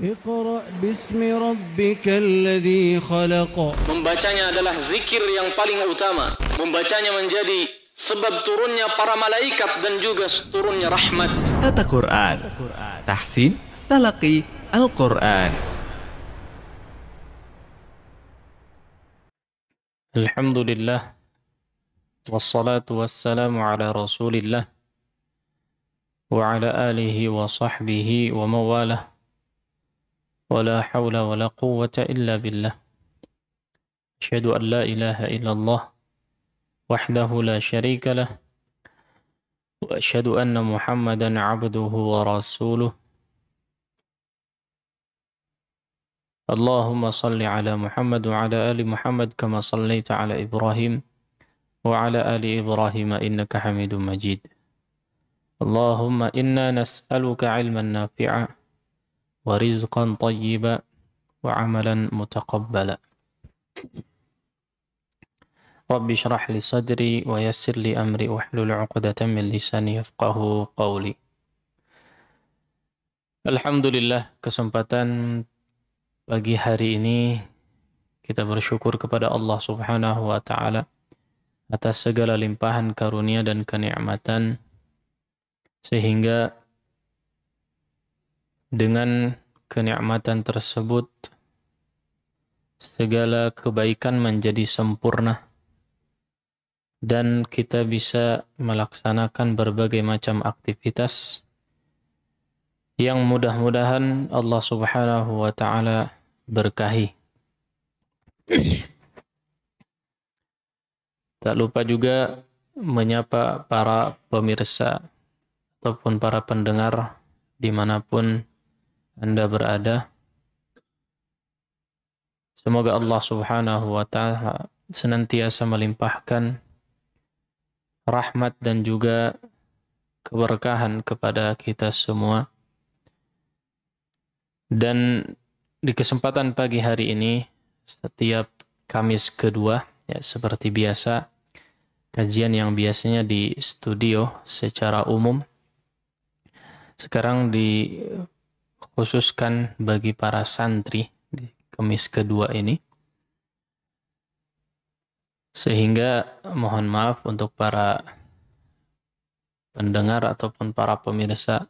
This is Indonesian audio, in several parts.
Iqra bismi rabbikal ladzi khalaq. Membacanya adalah zikir yang paling utama. Membacanya menjadi sebab turunnya para malaikat dan juga turunnya rahmat. Tata Quran, tahsin, talaqi, Al-Quran. Alhamdulillah, wassalatu wassalamu ala rasulillah, wa ala alihi wa sahbihi wa mawalah, wa la hawla wa la quwwata illa billah. Asyhadu an la ilaha illallah, wahdahu la syarika lah, wa asyhadu anna Muhammadan abduhu wa rasuluh. Allahumma salli ala Muhammad wa ala ali Muhammad kama sallaita ala Ibrahim wa ala ali Ibrahim innaka Hamidum Majid. Allahumma inna nas'aluka ilman nafi'a wa rizqan tayyiba wa amalan mutaqabbala. Rabbi shrah li sadri wa yassir li amri wahlul 'uqdatam min lisani yafqahu qawli. Alhamdulillah, kesempatan pagi hari ini kita bersyukur kepada Allah Subhanahu wa taala atas segala limpahan karunia dan kenikmatan, sehingga dengan kenikmatan tersebut segala kebaikan menjadi sempurna dan kita bisa melaksanakan berbagai macam aktivitas yang mudah-mudahan Allah Subhanahu wa taala berkahi. Tak lupa juga menyapa para pemirsa ataupun para pendengar dimanapun Anda berada. Semoga Allah Subhanahu wa taala senantiasa melimpahkan rahmat dan juga keberkahan kepada kita semua. Dan di kesempatan pagi hari ini, setiap Kamis kedua, ya seperti biasa, kajian yang biasanya di studio secara umum, sekarang dikhususkan bagi para santri di Kamis kedua ini. Sehingga mohon maaf untuk para pendengar ataupun para pemirsa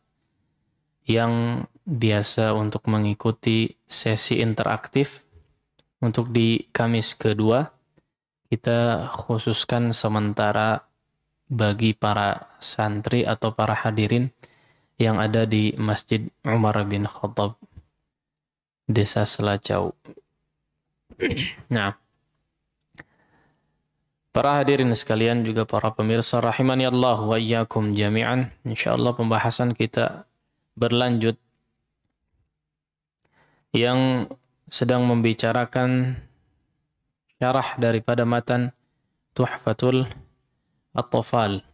yang biasa untuk mengikuti sesi interaktif. Untuk di Kamis kedua, kita khususkan sementara bagi para santri atau para hadirin yang ada di Masjid Umar bin Khattab, Desa Selacau. Nah, para hadirin sekalian, juga para pemirsa rahimani Allah wa iyyakum jami'an. Insyaallah pembahasan kita berlanjut yang sedang membicarakan syarah daripada matan Tuhfatul At-Tafal.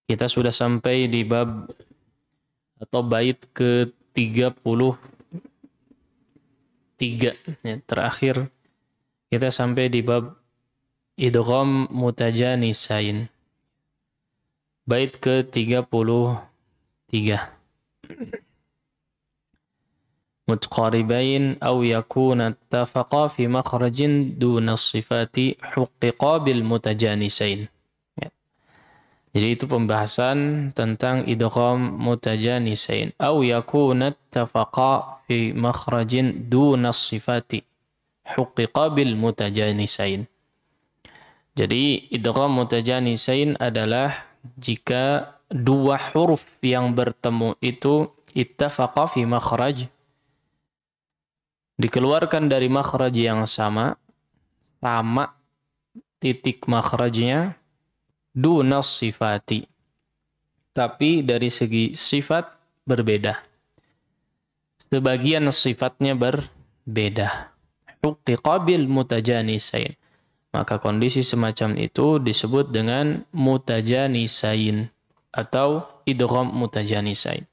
Kita sudah sampai di bab atau bait ke-33, ya, terakhir kita sampai di bab idgham mutajanisain, bait ke-33. Mutqaribain aw yakuna ittafaqa fi makhrajin duna sifati huqqiqa bil mutajanisain. Ya. Jadi itu pembahasan tentang idgham mutajanisain. Aw yakuna ittafaqa fi makhrajin duna sifati huqqiqa bil mutajanisain. Jadi idgham mutajanisain adalah jika dua huruf yang bertemu itu ittafaqa fi makhraj, dikeluarkan dari makhraj yang sama titik makhrajnya, dunas sifati, tapi dari segi sifat berbeda, sebagian sifatnya berbeda. Huqqiqa bil mutajanisain, maka kondisi semacam itu disebut dengan mutajanisain atau idgham mutajanisain.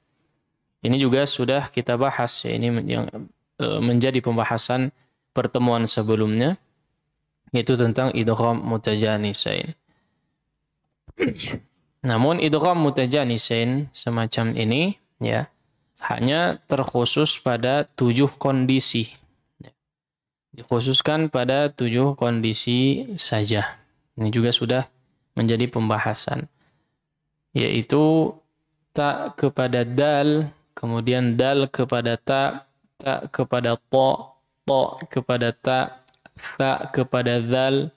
Ini juga sudah kita bahas, ya, ini yang menjadi pembahasan pertemuan sebelumnya, yaitu tentang idgham mutajanisain. Namun idgham mutajanisain semacam ini, ya, hanya terkhusus pada 7 kondisi. Dikhususkan pada 7 kondisi saja. Ini juga sudah menjadi pembahasan. Yaitu ta kepada dal, kemudian dal kepada ta kepada to kepada ta kepada zal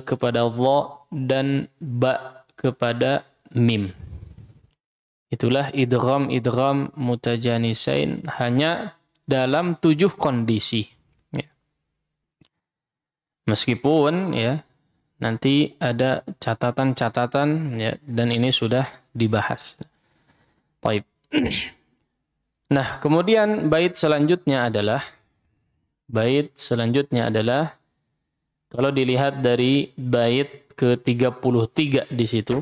kepada dha, dan ba kepada mim. Itulah idgham mutajanisain hanya dalam 7 kondisi. Ya. Meskipun ya nanti ada catatan-catatan ya, dan ini sudah dibahas. Baik. Nah, kemudian bait selanjutnya adalah kalau dilihat dari bait ke-33 di situ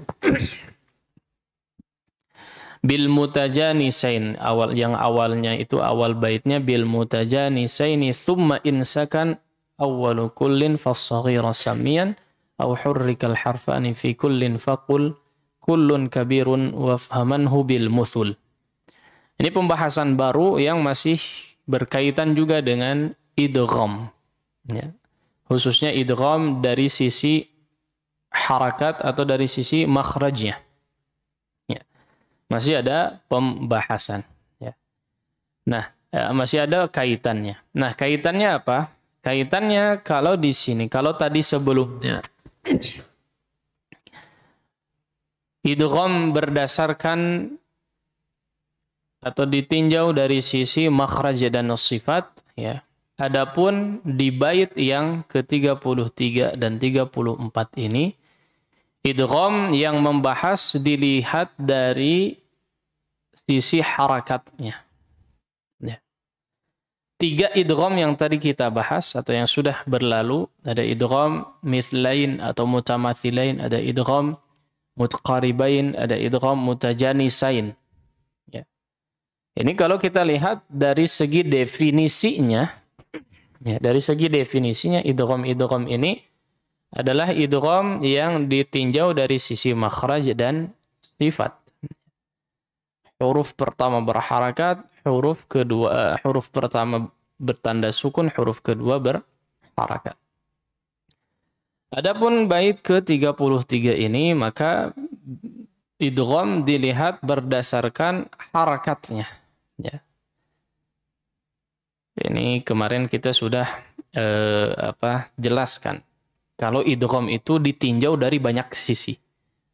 bil mutajanisain, awalnya itu awal baitnya bil mutajanisaini thumma insakan awwalu kullin fas-saghira samiyan aw hurrikal harfani fi kullin faqul kullun kabirun wafhamanhu bil muthul. Ini pembahasan baru yang masih berkaitan juga dengan idgham. Ya. Khususnya idgham dari sisi harakat atau dari sisi makhrajnya. Ya. Masih ada pembahasan. Ya. Nah, masih ada kaitannya. Nah, kaitannya apa? Kaitannya kalau di sini, kalau tadi sebelumnya idgham berdasarkan atau ditinjau dari sisi makhraj dan sifat, ya. Adapun di bait yang ke-33 dan 34 ini idgham yang membahas dilihat dari sisi harakatnya. Ya. 3 idgham yang tadi kita bahas atau yang sudah berlalu, ada idgham mithlain atau mutamathilain, ada idgham mutqaribain, ada idgham mutajanisain. Ya. Ini kalau kita lihat dari segi definisinya, ya, dari segi definisinya idgham ini adalah idgham yang ditinjau dari sisi makhraj dan sifat. Huruf pertama berharakat, huruf pertama bertanda sukun, huruf kedua berharakat. Adapun bait ke-33 ini maka idgham dilihat berdasarkan harakatnya. Ya. Ini kemarin kita sudah jelaskan. Kalau idgham itu ditinjau dari banyak sisi.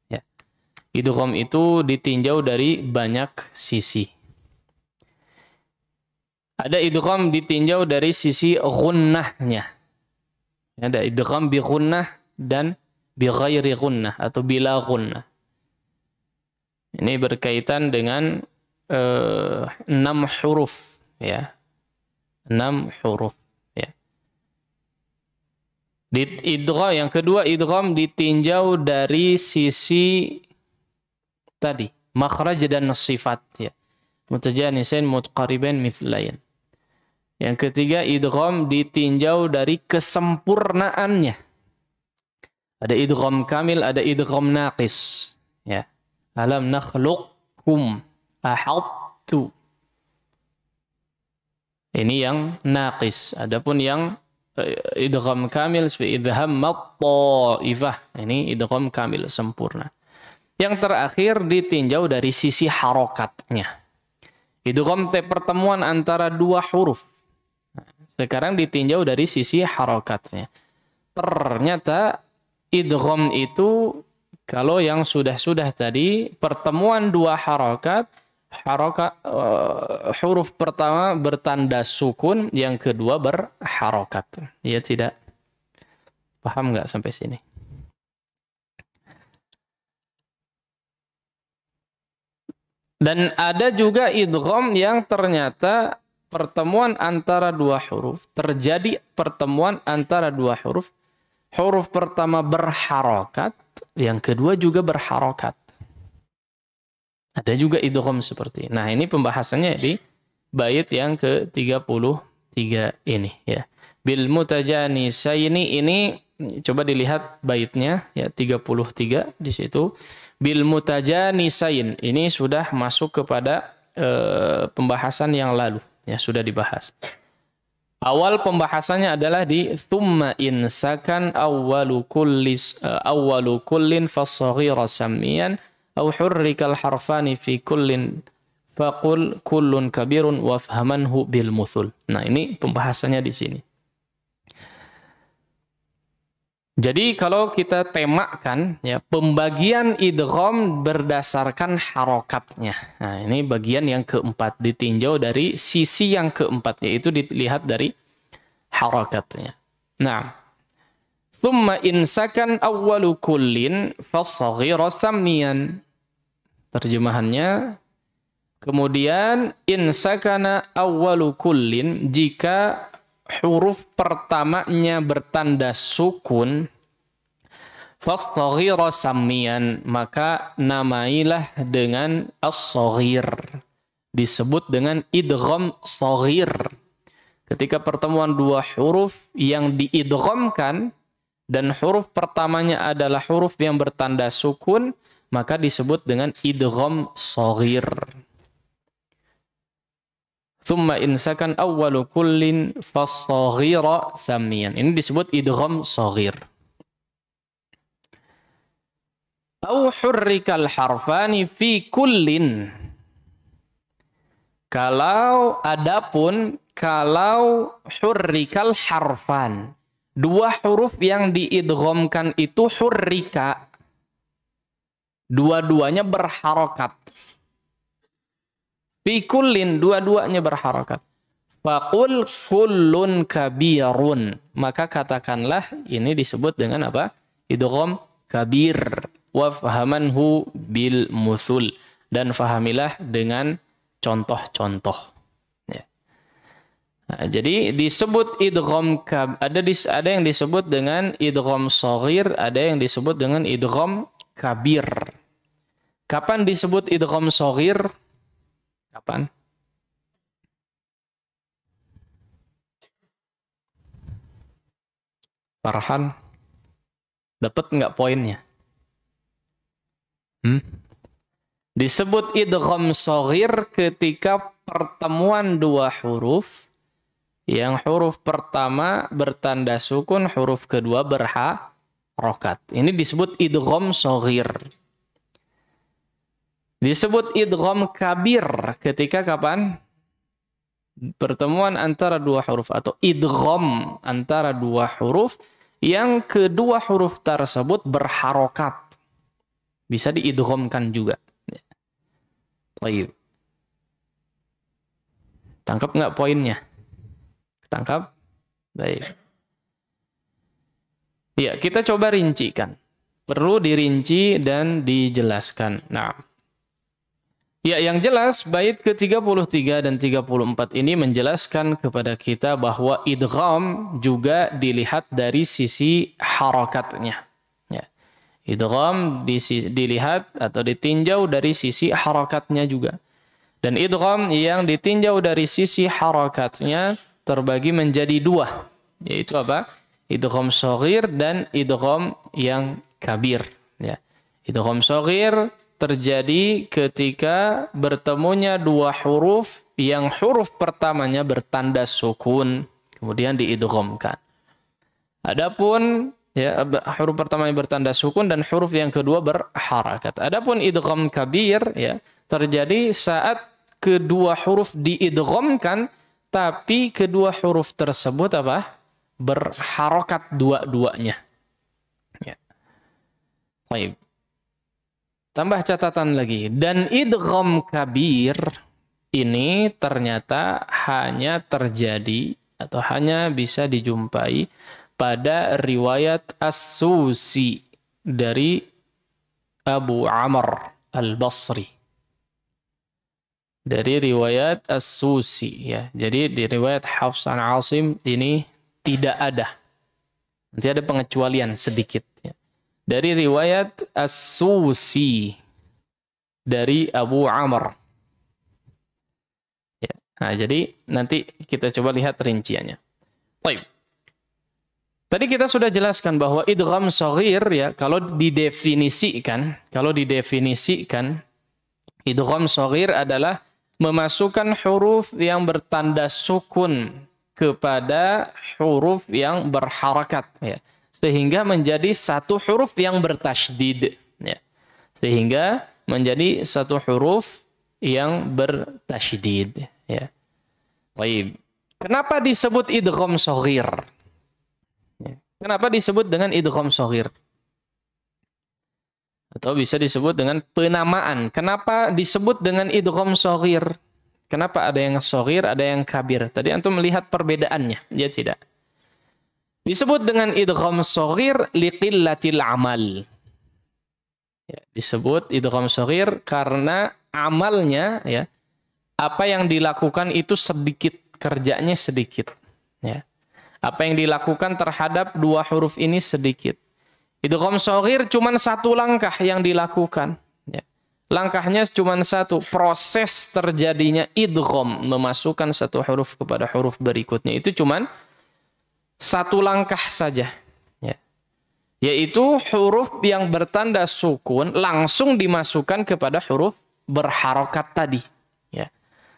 Ya. Idgham itu ditinjau dari banyak sisi. Ada idgham ditinjau dari sisi ghunnahnya. Ada idgham bi ghunnah dan bi ghairi ghunnah atau bila ghunnah. Ini berkaitan dengan 6 huruf, ya. 6 huruf, ya. Di idgham yang kedua, idgham ditinjau dari sisi tadi makhraj dan sifat, ya. Mutajanisain mutqaribain mithlain. Yang ketiga, idgham ditinjau dari kesempurnaannya. Ada idgham kamil, ada idgham naqis, ya. Alam nakhluqkum ahattu. Ini yang naqis. Adapun yang idgham kamil seperti idhammat ta'ifah. Ini idgham kamil sempurna. Yang terakhir ditinjau dari sisi harokatnya. Idgham pertemuan antara 2 huruf. Sekarang ditinjau dari sisi harokatnya. Ternyata idgham itu kalau yang sudah tadi pertemuan 2 harokat, huruf pertama bertanda sukun, yang kedua berharokat. Ya tidak? Paham nggak sampai sini? Dan ada juga idgham yang ternyata pertemuan antara 2 huruf, terjadi pertemuan antara 2 huruf. Huruf pertama berharokat, yang kedua juga berharokat. Ada juga idgham seperti ini. Nah, ini pembahasannya di bait yang ke-33 ini, ya. Bil mutajanisaini ini coba dilihat baitnya, ya, 33 di situ. Bil mutajanisain ini sudah masuk kepada pembahasan yang lalu, ya sudah dibahas. Awal pembahasannya adalah di thumma in sakan awwalu kullin fasghira samiyan aw hurrikal harfani fi kullin faqul kullun kabirun wafhamanhu bil muthul. Nah, ini pembahasannya di sini. Jadi kalau kita temakan ya pembagian idgham berdasarkan harokatnya. Nah, ini bagian yang keempat ditinjau dari sisi yang keempat, yaitu dilihat dari harokatnya. Nah, thumma insakan awwalu kullin fasghira samiyan. Terjemahannya, kemudian insakana awwalu kullin, jika huruf pertamanya bertanda sukun, fasghira samiyan, maka namailah dengan as-shaghir, disebut dengan idgham shaghir. Ketika pertemuan dua huruf yang diidghamkan dan huruf pertamanya adalah huruf yang bertanda sukun, maka disebut dengan idgham shaghir. Thumma insakan awwalu kullin fasghira samiyan. Ini disebut idgham shaghir. Aw hurrikal harfani fi kullin. Kalau hurrikal harfan, dua huruf yang diidghamkan itu hurrika, dua-duanya berharokat. Fi kullin, dua-duanya berharokat. Faqul kullun kabirun. Maka katakanlah, ini disebut dengan apa? Idgham kabir. Wafhamanhu bil muthul. Dan fahamilah dengan contoh-contoh. Ya. Nah, jadi disebut idgham ada yang disebut dengan idgham shaghir, ada yang disebut dengan idgham kabir. Kapan disebut idgham shaghir? Kapan? Farhan, dapat nggak poinnya? Disebut idgham shaghir ketika pertemuan dua huruf, yang huruf pertama bertanda sukun, huruf kedua berharokat. Ini disebut idgham shaghir. Disebut idgham kabir ketika kapan? Pertemuan antara dua huruf atau idgham antara dua huruf yang kedua huruf tersebut berharokat. Bisa diidghamkan juga. Baik. Tangkap nggak poinnya? Tangkap? Baik. Ya, kita coba rincikan. Perlu dirinci dan dijelaskan. Nah, ya, yang jelas bait ke-33 dan 34 ini menjelaskan kepada kita bahwa idgham juga dilihat dari sisi harakatnya. Ya. Idgham dilihat atau ditinjau dari sisi harakatnya juga. Dan idgham yang ditinjau dari sisi harakatnya terbagi menjadi dua. Yaitu apa? Idgham shaghir dan idgham yang kabir. Ya. Idgham shaghir terjadi ketika bertemunya dua huruf yang huruf pertamanya bertanda sukun kemudian diidghamkan. Adapun ya huruf pertamanya bertanda sukun dan huruf yang kedua berharakat. Adapun idgham kabir ya terjadi saat kedua huruf diidghamkan tapi kedua huruf tersebut apa? Berharakat dua-duanya. Ya. Baik. Tambah catatan lagi. Dan idgham kabir ini ternyata hanya terjadi atau hanya bisa dijumpai pada riwayat As-Susi dari Abu Amr Al-Basri. Dari riwayat As-Susi ya. Jadi di riwayat Hafs an Asim ini tidak ada. Nanti ada pengecualian sedikit ya. Dari riwayat As-Susi dari Abu Amr. Ya. Nah, jadi nanti kita coba lihat rinciannya. Baik. Tadi kita sudah jelaskan bahwa idgham shaghir ya kalau didefinisikan idgham shaghir adalah memasukkan huruf yang bertanda sukun kepada huruf yang berharakat, ya. Sehingga menjadi satu huruf yang bertasydid, ya. Sehingga menjadi satu huruf yang bertasydid, ya. Baik. Kenapa disebut idgham shaghir? Ya. Kenapa disebut dengan idgham shaghir? Atau bisa disebut dengan penamaan. Kenapa disebut dengan idgham shaghir? Kenapa ada yang shaghir, ada yang kabir? Tadi antum melihat perbedaannya, dia tidak. Disebut dengan idgham shaghir liqillatil amal. Ya, disebut idgham shaghir karena amalnya, ya, apa yang dilakukan itu sedikit, kerjanya sedikit, ya. Apa yang dilakukan terhadap dua huruf ini sedikit. Idgham shaghir cuma satu langkah yang dilakukan, ya. Langkahnya cuma satu, proses terjadinya idgham, memasukkan satu huruf kepada huruf berikutnya itu cuma satu langkah saja, ya. Yaitu huruf yang bertanda sukun langsung dimasukkan kepada huruf berharokat tadi, ya.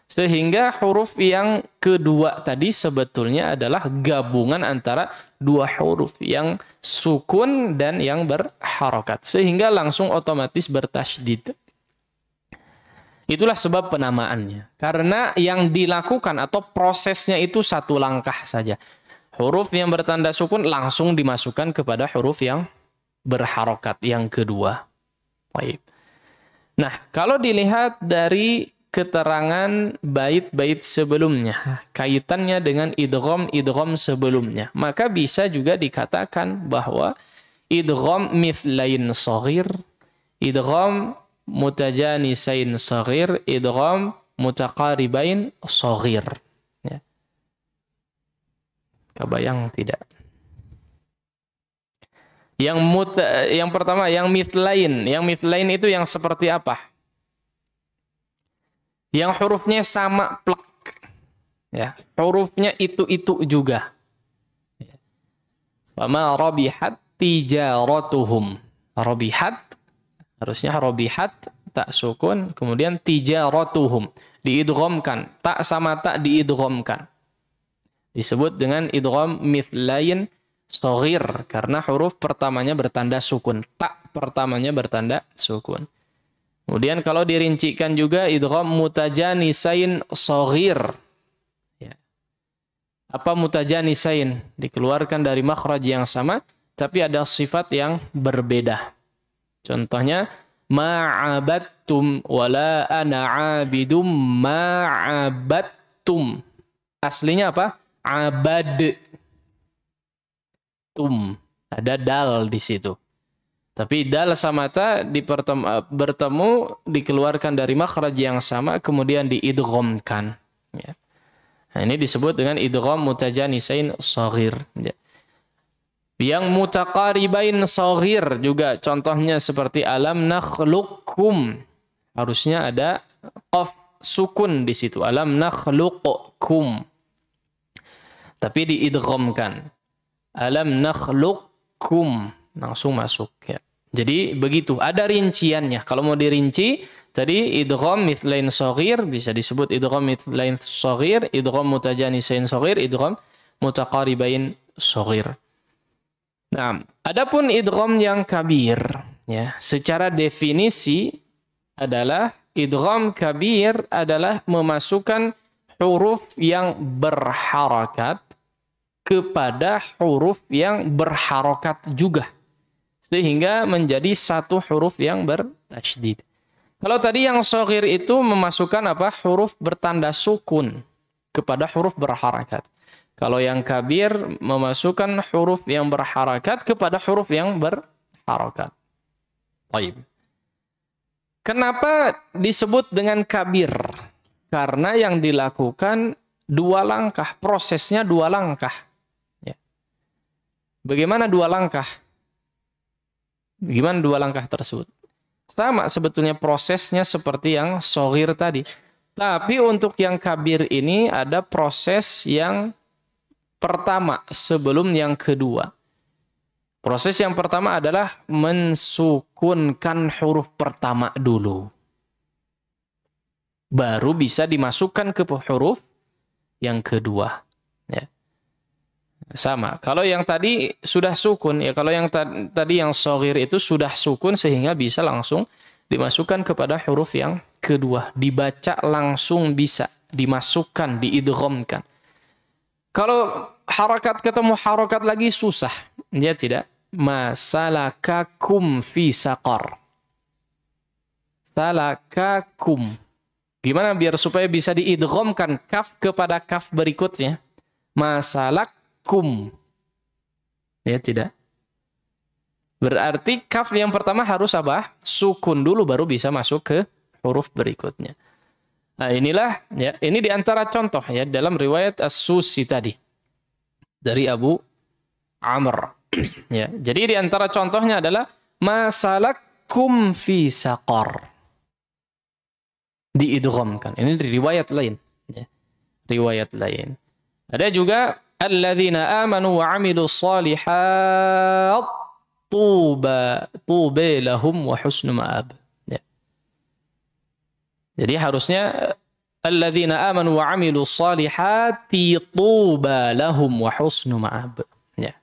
Sehingga huruf yang kedua tadi sebetulnya adalah gabungan antara dua huruf yang sukun dan yang berharokat, sehingga langsung otomatis bertasydid. Itulah sebab penamaannya. Karena yang dilakukan atau prosesnya itu satu langkah saja. Huruf yang bertanda sukun langsung dimasukkan kepada huruf yang berharokat yang kedua. Baik. Nah, kalau dilihat dari keterangan bait-bait sebelumnya, kaitannya dengan idgham sebelumnya, maka bisa juga dikatakan bahwa idgham mithlain shaghir, idgham mutajanisain shaghir, idgham mutaqaribain shaghir. Ya. Kebayang tidak? Yang pertama, yang mithlain itu yang seperti apa? Yang hurufnya sama plek, ya, hurufnya itu juga. Fama rabihat tijaratuhum. Rabihat harusnya rabihat tak sukun, kemudian tijaratuhum diidghamkan, tak sama tak diidghamkan. Disebut dengan idgham mithlain shaghir karena huruf pertamanya bertanda sukun, tak pertamanya bertanda sukun. Kemudian kalau dirincikan juga idgham mutajanisain shaghir. Ya. Apa mutajanisain? Dikeluarkan dari makhraj yang sama tapi ada sifat yang berbeda. Contohnya ma'abattum wala ana 'abidum ma'abattum. Aslinya apa? Abad. Tum. Ada dal di situ. Tapi dal sama ta bertemu, dikeluarkan dari makhraj yang sama, kemudian diidghamkan. Ya. Nah, ini disebut dengan idgham mutajanisain shaghir. Ya. Yang mutaqaribain shaghir juga contohnya seperti alam nakhluqkum. Harusnya ada qaf sukun di situ. Alam nakhluqkum. Tapi diidghamkan. Alam nakhluqkum. Langsung masuk, ya. Jadi begitu, ada rinciannya. Kalau mau dirinci, tadi idgham mithlain shaghir bisa disebut idgham mithlain shaghir, idgham mutajanisain shaghir, idgham mutaqaribain shaghir. Nah, adapun idgham yang kabir, ya, secara definisi adalah idgham kabir adalah memasukkan huruf yang berharakat kepada huruf yang berharokat juga, sehingga menjadi satu huruf yang bertasydid. Kalau tadi yang shaghir itu memasukkan apa? Huruf bertanda sukun kepada huruf berharakat. Kalau yang kabir memasukkan huruf yang berharakat kepada huruf yang berharokat. Baik. Kenapa disebut dengan kabir? Karena yang dilakukan dua langkah, prosesnya dua langkah. Ya. Bagaimana dua langkah? Gimana dua langkah tersebut? Sama sebetulnya prosesnya seperti yang shaghir tadi. Tapi untuk yang kabir ini ada proses yang pertama sebelum yang kedua. Proses yang pertama adalah mensukunkan huruf pertama dulu. baru bisa dimasukkan ke huruf yang kedua. Ya. Sama. Kalau yang tadi sudah sukun, ya kalau yang tadi yang shaghir itu sudah sukun sehingga bisa langsung dimasukkan kepada huruf yang kedua. Dibaca langsung bisa, dimasukkan, diidghamkan. Kalau harakat ketemu harakat lagi susah. Ya tidak. Masalakakum fi saqar. Salakakum. Gimana biar supaya bisa diidghamkan kaf kepada kaf berikutnya? Masalakum. Ya tidak. Berarti kaf yang pertama harus apa? Sukun dulu baru bisa masuk ke huruf berikutnya. Nah, inilah ya, ini diantara contoh ya dalam riwayat As-Susi tadi dari Abu Amr. Ya, jadi diantara contohnya adalah masalakum fi saqar. Diidghamkan. Ini riwayat lain. Ya. Riwayat lain. Ada juga alladzina amanu wa 'amilus shalihat tuba lahum wa husnu ma'ab. Ya. Jadi harusnya alladzina amanu wa 'amilus shalihati tuba lahum wa husnu ma'ab. Ya.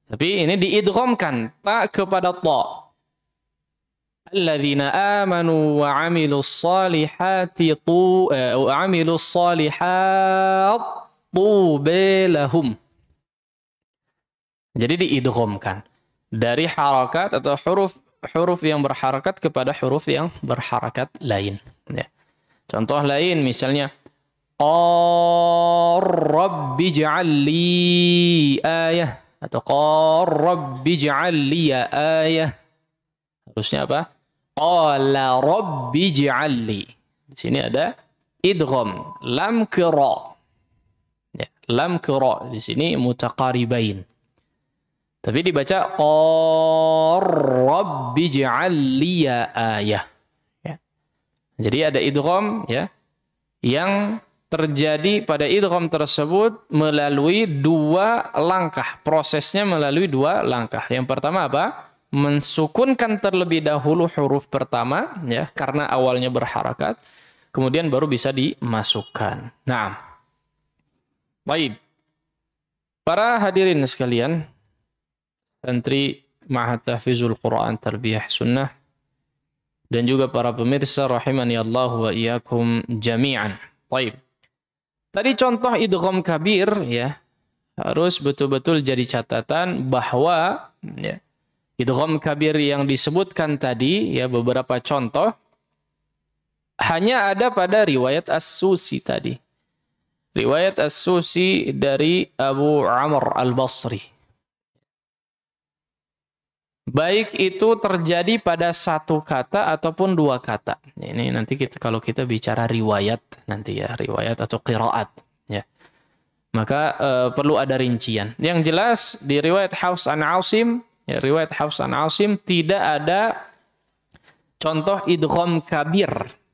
Tapi ini diidghamkan ta kepada ta. Alladzina amanu wa 'amilus shalihati wa 'amilus shalihat tuba lahum. Jadi diidghamkan dari harakat atau huruf yang berharakat kepada huruf yang berharakat lain. Ya. Contoh lain misalnya Rabbi ij'al li ayah atau Rabbi ij'al li ayah. Harusnya apa? Qala Rabbi ij'al li. Di sini ada idgham lam qira. Ya, lam qira di sini mutaqaribain. Tapi dibaca Rabbi ij'al li ayah. Ya. Jadi ada idgham ya yang terjadi pada idgham tersebut melalui dua langkah. Prosesnya melalui dua langkah. Yang pertama apa? Mensukunkan terlebih dahulu huruf pertama ya karena awalnya berharakat, kemudian baru bisa dimasukkan. Nah. Baik. Para hadirin sekalian, santri Ma'had Tahfizul Quran Tarbiyah Sunnah dan juga para pemirsa rahimani Allah wa iyyakum jami'an. Baik. Tadi contoh idgham kabir ya harus betul-betul jadi catatan bahwa ya, idgham kabir yang disebutkan tadi ya beberapa contoh hanya ada pada riwayat As-Susi tadi. Riwayat As-Susi dari Abu Amr Al-Basri. Baik itu terjadi pada satu kata ataupun dua kata. Ini nanti kalau kita bicara riwayat nanti ya, riwayat atau qiraat ya. Maka perlu ada rincian. Yang jelas di riwayat Hafs an Asim, ya, riwayat Hafs an Asim tidak ada contoh idgham kabir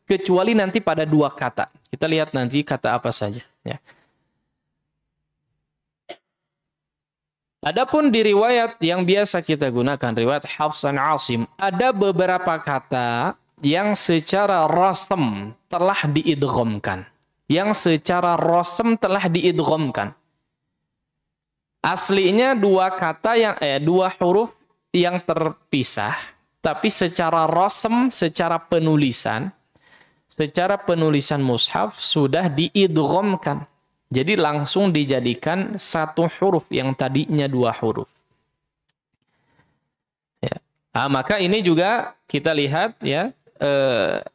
kecuali nanti pada dua kata. Kita lihat nanti kata apa saja ya. Adapun di riwayat yang biasa kita gunakan, riwayat Hafs an Asim, ada beberapa kata yang secara rasm telah diidghamkan. Yang secara rasm telah diidghamkan. Aslinya dua kata yang dua huruf yang terpisah, tapi secara rasm, secara penulisan mushaf sudah diidghamkan. Jadi langsung dijadikan satu huruf yang tadinya dua huruf. Ya. Maka ini juga kita lihat ya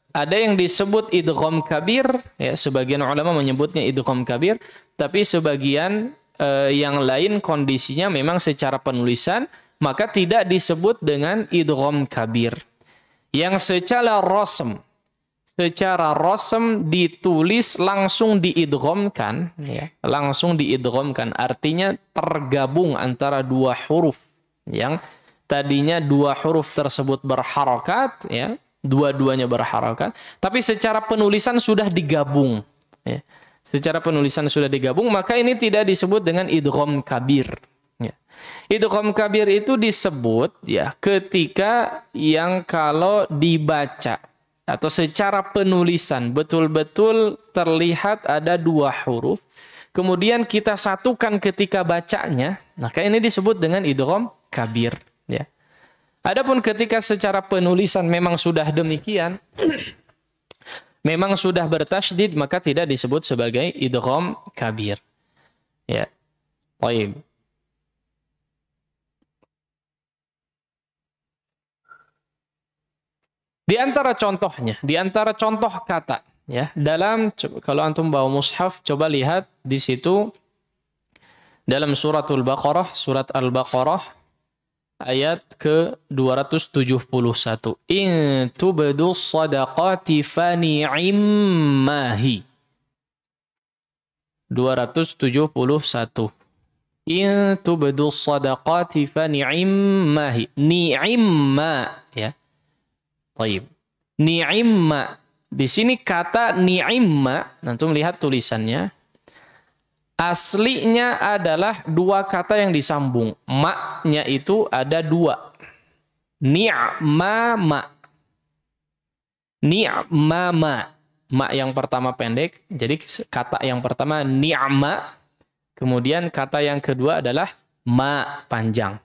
ada yang disebut idgham kabir. Ya, sebagian ulama menyebutnya idgham kabir, tapi sebagian yang lain kondisinya memang secara penulisan maka tidak disebut dengan idgham kabir. Yang secara rasm ditulis langsung diidghamkan ya, langsung diidghamkan artinya tergabung antara dua huruf yang tadinya dua huruf tersebut berharakat ya, dua-duanya berharakat, tapi secara penulisan sudah digabung ya. Secara penulisan sudah digabung, maka ini tidak disebut dengan idgham kabir ya. Idgham kabir itu disebut ya ketika yang kalau dibaca atau secara penulisan betul-betul terlihat ada 2 huruf, kemudian kita satukan ketika bacanya, maka ini disebut dengan idgham kabir, ya. Adapun ketika secara penulisan memang sudah demikian, memang sudah bertasydid, maka tidak disebut sebagai idgham kabir. Ya. Baik. Di antara contohnya, di antara contoh kata, ya, dalam, kalau antum bawa mushaf, coba lihat di situ dalam suratul Baqarah, surat Al-Baqarah ayat ke-271. In tubdu shadaqati fa ni'immahi. 271. In tubdu shadaqati fa ni'immahi. Ni'imma, ya. Baik. Ni'imma. Di sini kata ni'imma, antum lihat tulisannya. Aslinya adalah 2 kata yang disambung. Ma-nya itu ada 2. Ni'mama. Ni'mama. Ma yang pertama pendek. Jadi kata yang pertama ni'ma. Kemudian kata yang kedua adalah ma panjang.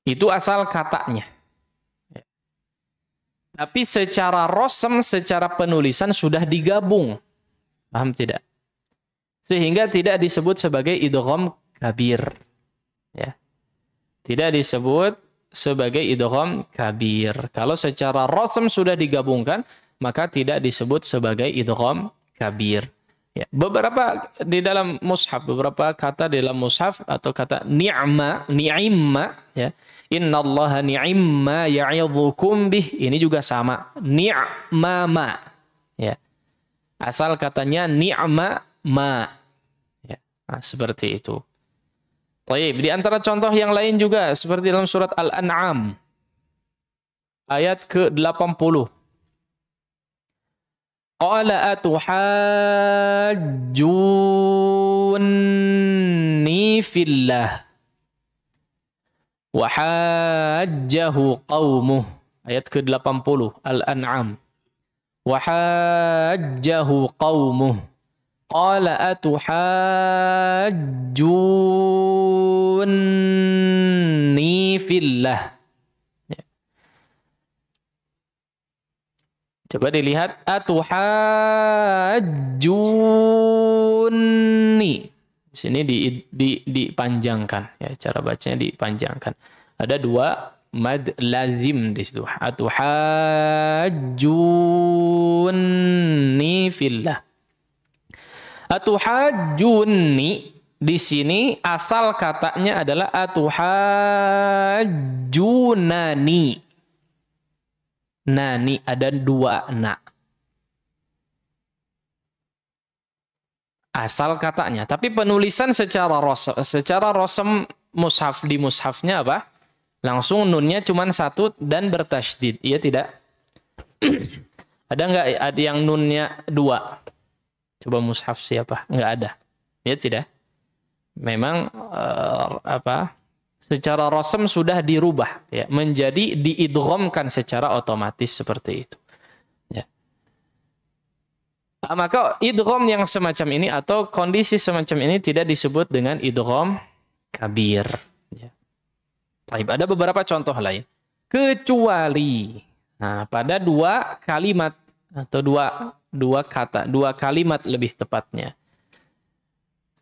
Itu asal katanya. Tapi secara rosem, secara penulisan sudah digabung. Paham tidak? Sehingga tidak disebut sebagai idgham kabir. Ya. Tidak disebut sebagai idgham kabir. Kalau secara rosem sudah digabungkan, maka tidak disebut sebagai idgham kabir. Ya. Beberapa di dalam mushaf, beberapa kata di dalam mushaf atau kata ni'ma, ni'imma, ya. Innallaha ni'imma ya'idhukum bih. Ini juga sama. Ni'mama. Ya. Asal katanya ni'ma ma. Ya. Nah, seperti itu. Baik, di antara contoh yang lain juga seperti dalam surat Al-An'am ayat ke-80. Qala atuhajjunni fillah wa hajjahu qaumuh. Ayat ke-80 Al-An'am. Wa hajjahu qaumuh. Qala atuhajjunni fillah. Ya. Coba dilihat atuhajjunni. Di sini dipanjangkan, ya, cara bacanya dipanjangkan. Ada 2 mad lazim di situ. Atuhajjunni fillah. Atuhajjunni di sini asal katanya adalah atuhajjunani. Nani ada 2 na. Asal katanya. Tapi penulisan secara rosem mushaf, di mushafnya apa? Langsung nunnya cuma 1 dan bertasydid. Iya tidak? Ada nggak ada yang nunnya 2? Coba mushaf siapa? Nggak ada. Iya tidak? Memang secara rosem sudah dirubah, ya, menjadi diidghamkan secara otomatis seperti itu. Ya. Maka idgham yang semacam ini atau kondisi semacam ini tidak disebut dengan idgham kabir. Ya. Baik, ada beberapa contoh lain. Kecuali, nah, pada 2 kalimat atau dua kata, 2 kalimat lebih tepatnya.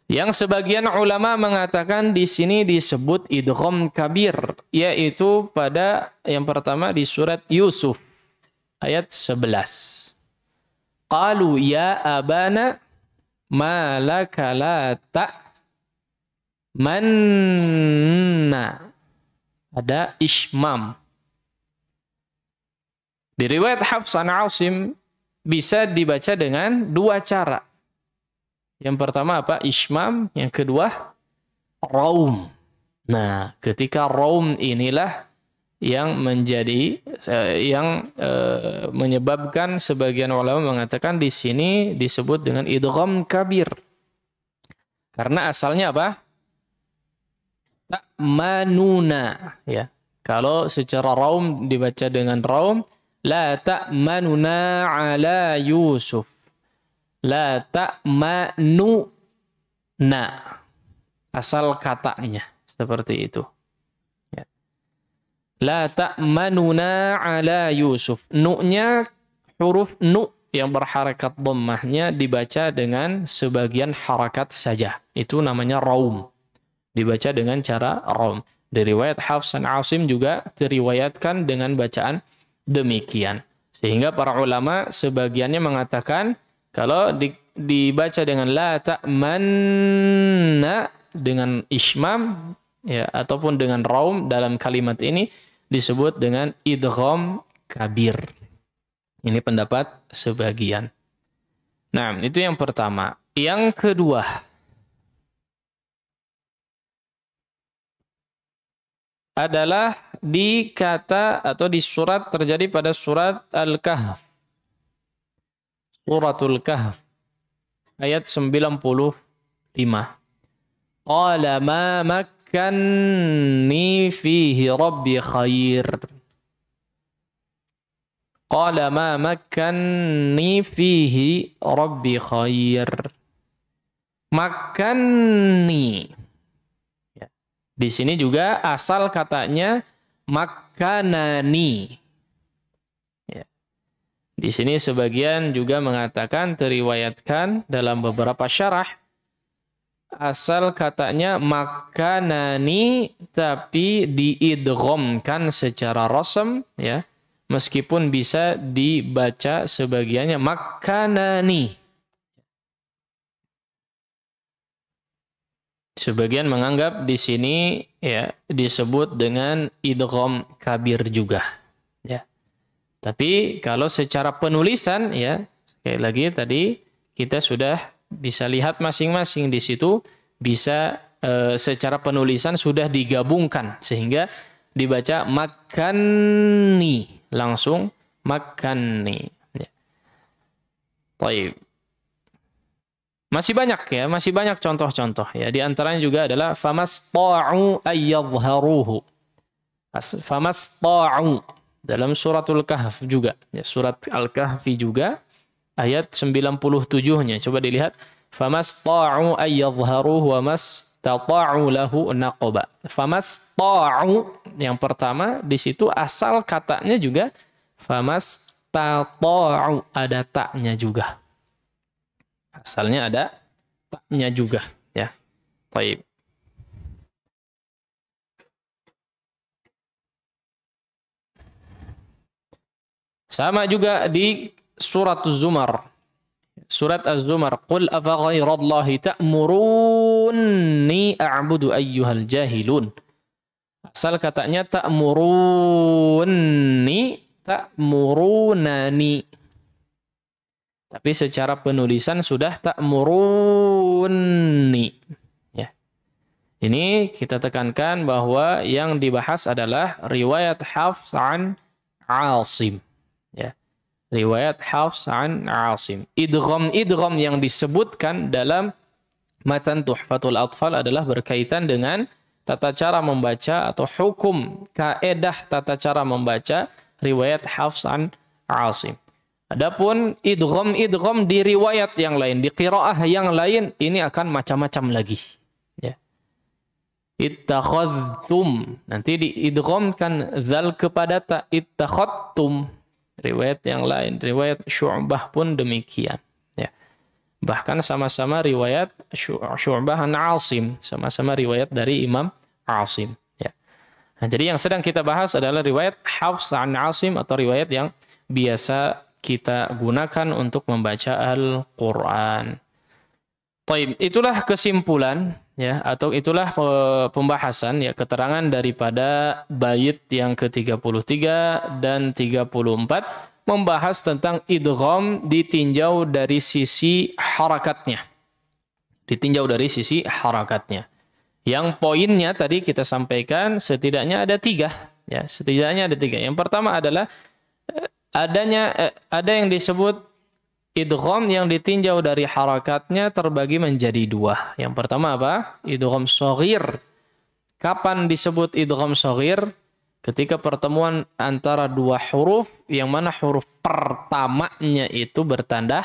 Yang sebagian ulama mengatakan di sini disebut idgham kabir, yaitu pada yang pertama di surat Yusuf ayat 11. Qalu ya abana ma laka la ta'manna. Ada ismam. Di riwayat Hafs an Asim bisa dibaca dengan 2 cara. Yang pertama apa? Ismam. Yang kedua raum. Nah, ketika raum inilah yang menjadi menyebabkan sebagian ulama mengatakan di sini disebut dengan idgham kabir. Karena asalnya apa? Ta'manuna, ya. Kalau secara raum dibaca dengan raum, la ta'manuna ala Yusuf. La ta'manuna. Asal katanya seperti itu. Ya. La ta'manuna ala Yusuf. Nu-nya huruf nu yang berharakat dhammahnya dibaca dengan sebagian harakat saja. Itu namanya raum. Dibaca dengan cara raum. Di riwayat Hafs dan Asim juga diriwayatkan dengan bacaan demikian. Sehingga para ulama sebagiannya mengatakan kalau dibaca dengan la ta'manna dengan ismam ya ataupun dengan raum dalam kalimat ini disebut dengan idgham kabir. Ini pendapat sebagian. Nah, itu yang pertama. Yang kedua, adalah di kata atau di surat terjadi pada surat Al-Kahf. Suratul Kahf. Ayat 95. Qala ma makkanni fihi rabbi khair. Qala ma makkanni fihi rabbi khair. Makkanni. Ya. Di sini juga asal katanya makkanani. Ya. Di sini sebagian juga mengatakan teriwayatkan dalam beberapa syarah asal katanya makkanani tapi diidghamkan secara rasm ya. Meskipun bisa dibaca sebagiannya makkanani. Sebagian menganggap di sini ya disebut dengan idgham kabir juga. Ya. Tapi kalau secara penulisan ya sekali lagi tadi kita sudah bisa lihat masing-masing di situ bisa secara penulisan sudah digabungkan sehingga dibaca makkanni. Langsung makkanni. Ya. Baik. Masih banyak contoh-contoh ya. Di antaranya juga adalah famasta'u ayyadhharuhu. Famasta'u dalam suratul Kahf juga. Ya, surat Al-Kahfi juga ayat 97-nya. Coba dilihat famasta'u ayyadhharuhu wa mastata'u lahu naqaba. Famasta'u yang pertama di situ asal katanya juga famastata'u ada taknya juga. Asalnya ada taknya juga ya. Baik. Sama juga di surat Az-Zumar. Surat Az-Zumar, "Qul afa ghairallahi ta'muruni a'budu ayyuhal jahilun." Asal katanya ta'muruni, ta'murunani. Tapi secara penulisan sudah ta'muruni. Ya. Ini kita tekankan bahwa yang dibahas adalah riwayat Hafs an Asim. Ya. Riwayat Hafs an Asim. Idgham yang disebutkan dalam matan Tuhfatul Atfal adalah berkaitan dengan tata cara membaca atau hukum kaedah tata cara membaca riwayat Hafs an Asim. Adapun idgham di riwayat yang lain, di qiraah yang lain, ini akan macam-macam lagi. Ya. Ittakhadtum. Nanti diidghamkan zal kepada ta. Ittakhadtum. Riwayat yang lain. Riwayat Syu'bah pun demikian. Ya. Bahkan sama-sama riwayat Syu'bah an Asim. Sama-sama riwayat dari Imam Asim. Ya. Nah, jadi yang sedang kita bahas adalah riwayat Hafs an Asim atau riwayat yang biasa kita gunakan untuk membaca Al-Quran. Baik, itulah kesimpulan ya atau itulah pembahasan ya keterangan daripada bait yang ke-33 dan 34 membahas tentang idgham ditinjau dari sisi harakatnya. Ditinjau dari sisi harakatnya. Yang poinnya tadi kita sampaikan setidaknya ada 3 ya, setidaknya ada 3. Yang pertama adalah ada yang disebut idgham yang ditinjau dari harakatnya terbagi menjadi 2. Yang pertama apa? Idgham shaghir. Kapan disebut idgham shaghir? ketika pertemuan antara dua huruf, yang mana huruf pertamanya itu bertanda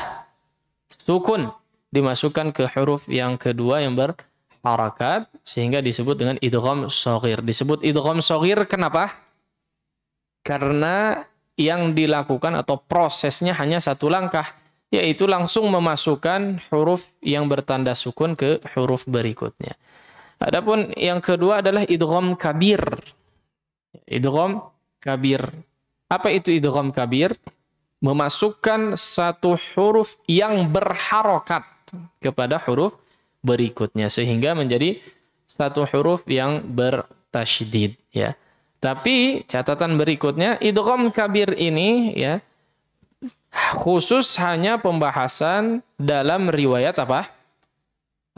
sukun, dimasukkan ke huruf yang kedua yang berharakat, sehingga disebut dengan idgham shaghir. Disebut idgham shaghir kenapa? Karena yang dilakukan atau prosesnya hanya satu langkah, yaitu langsung memasukkan huruf yang bertanda sukun ke huruf berikutnya. Adapun yang kedua adalah idgham kabir. Idgham kabir. Apa itu idgham kabir? Memasukkan satu huruf yang berharokat kepada huruf berikutnya sehingga menjadi satu huruf yang bertasydid, ya. Tapi catatan berikutnya, idgham kabir ini, ya, khusus hanya pembahasan dalam riwayat apa?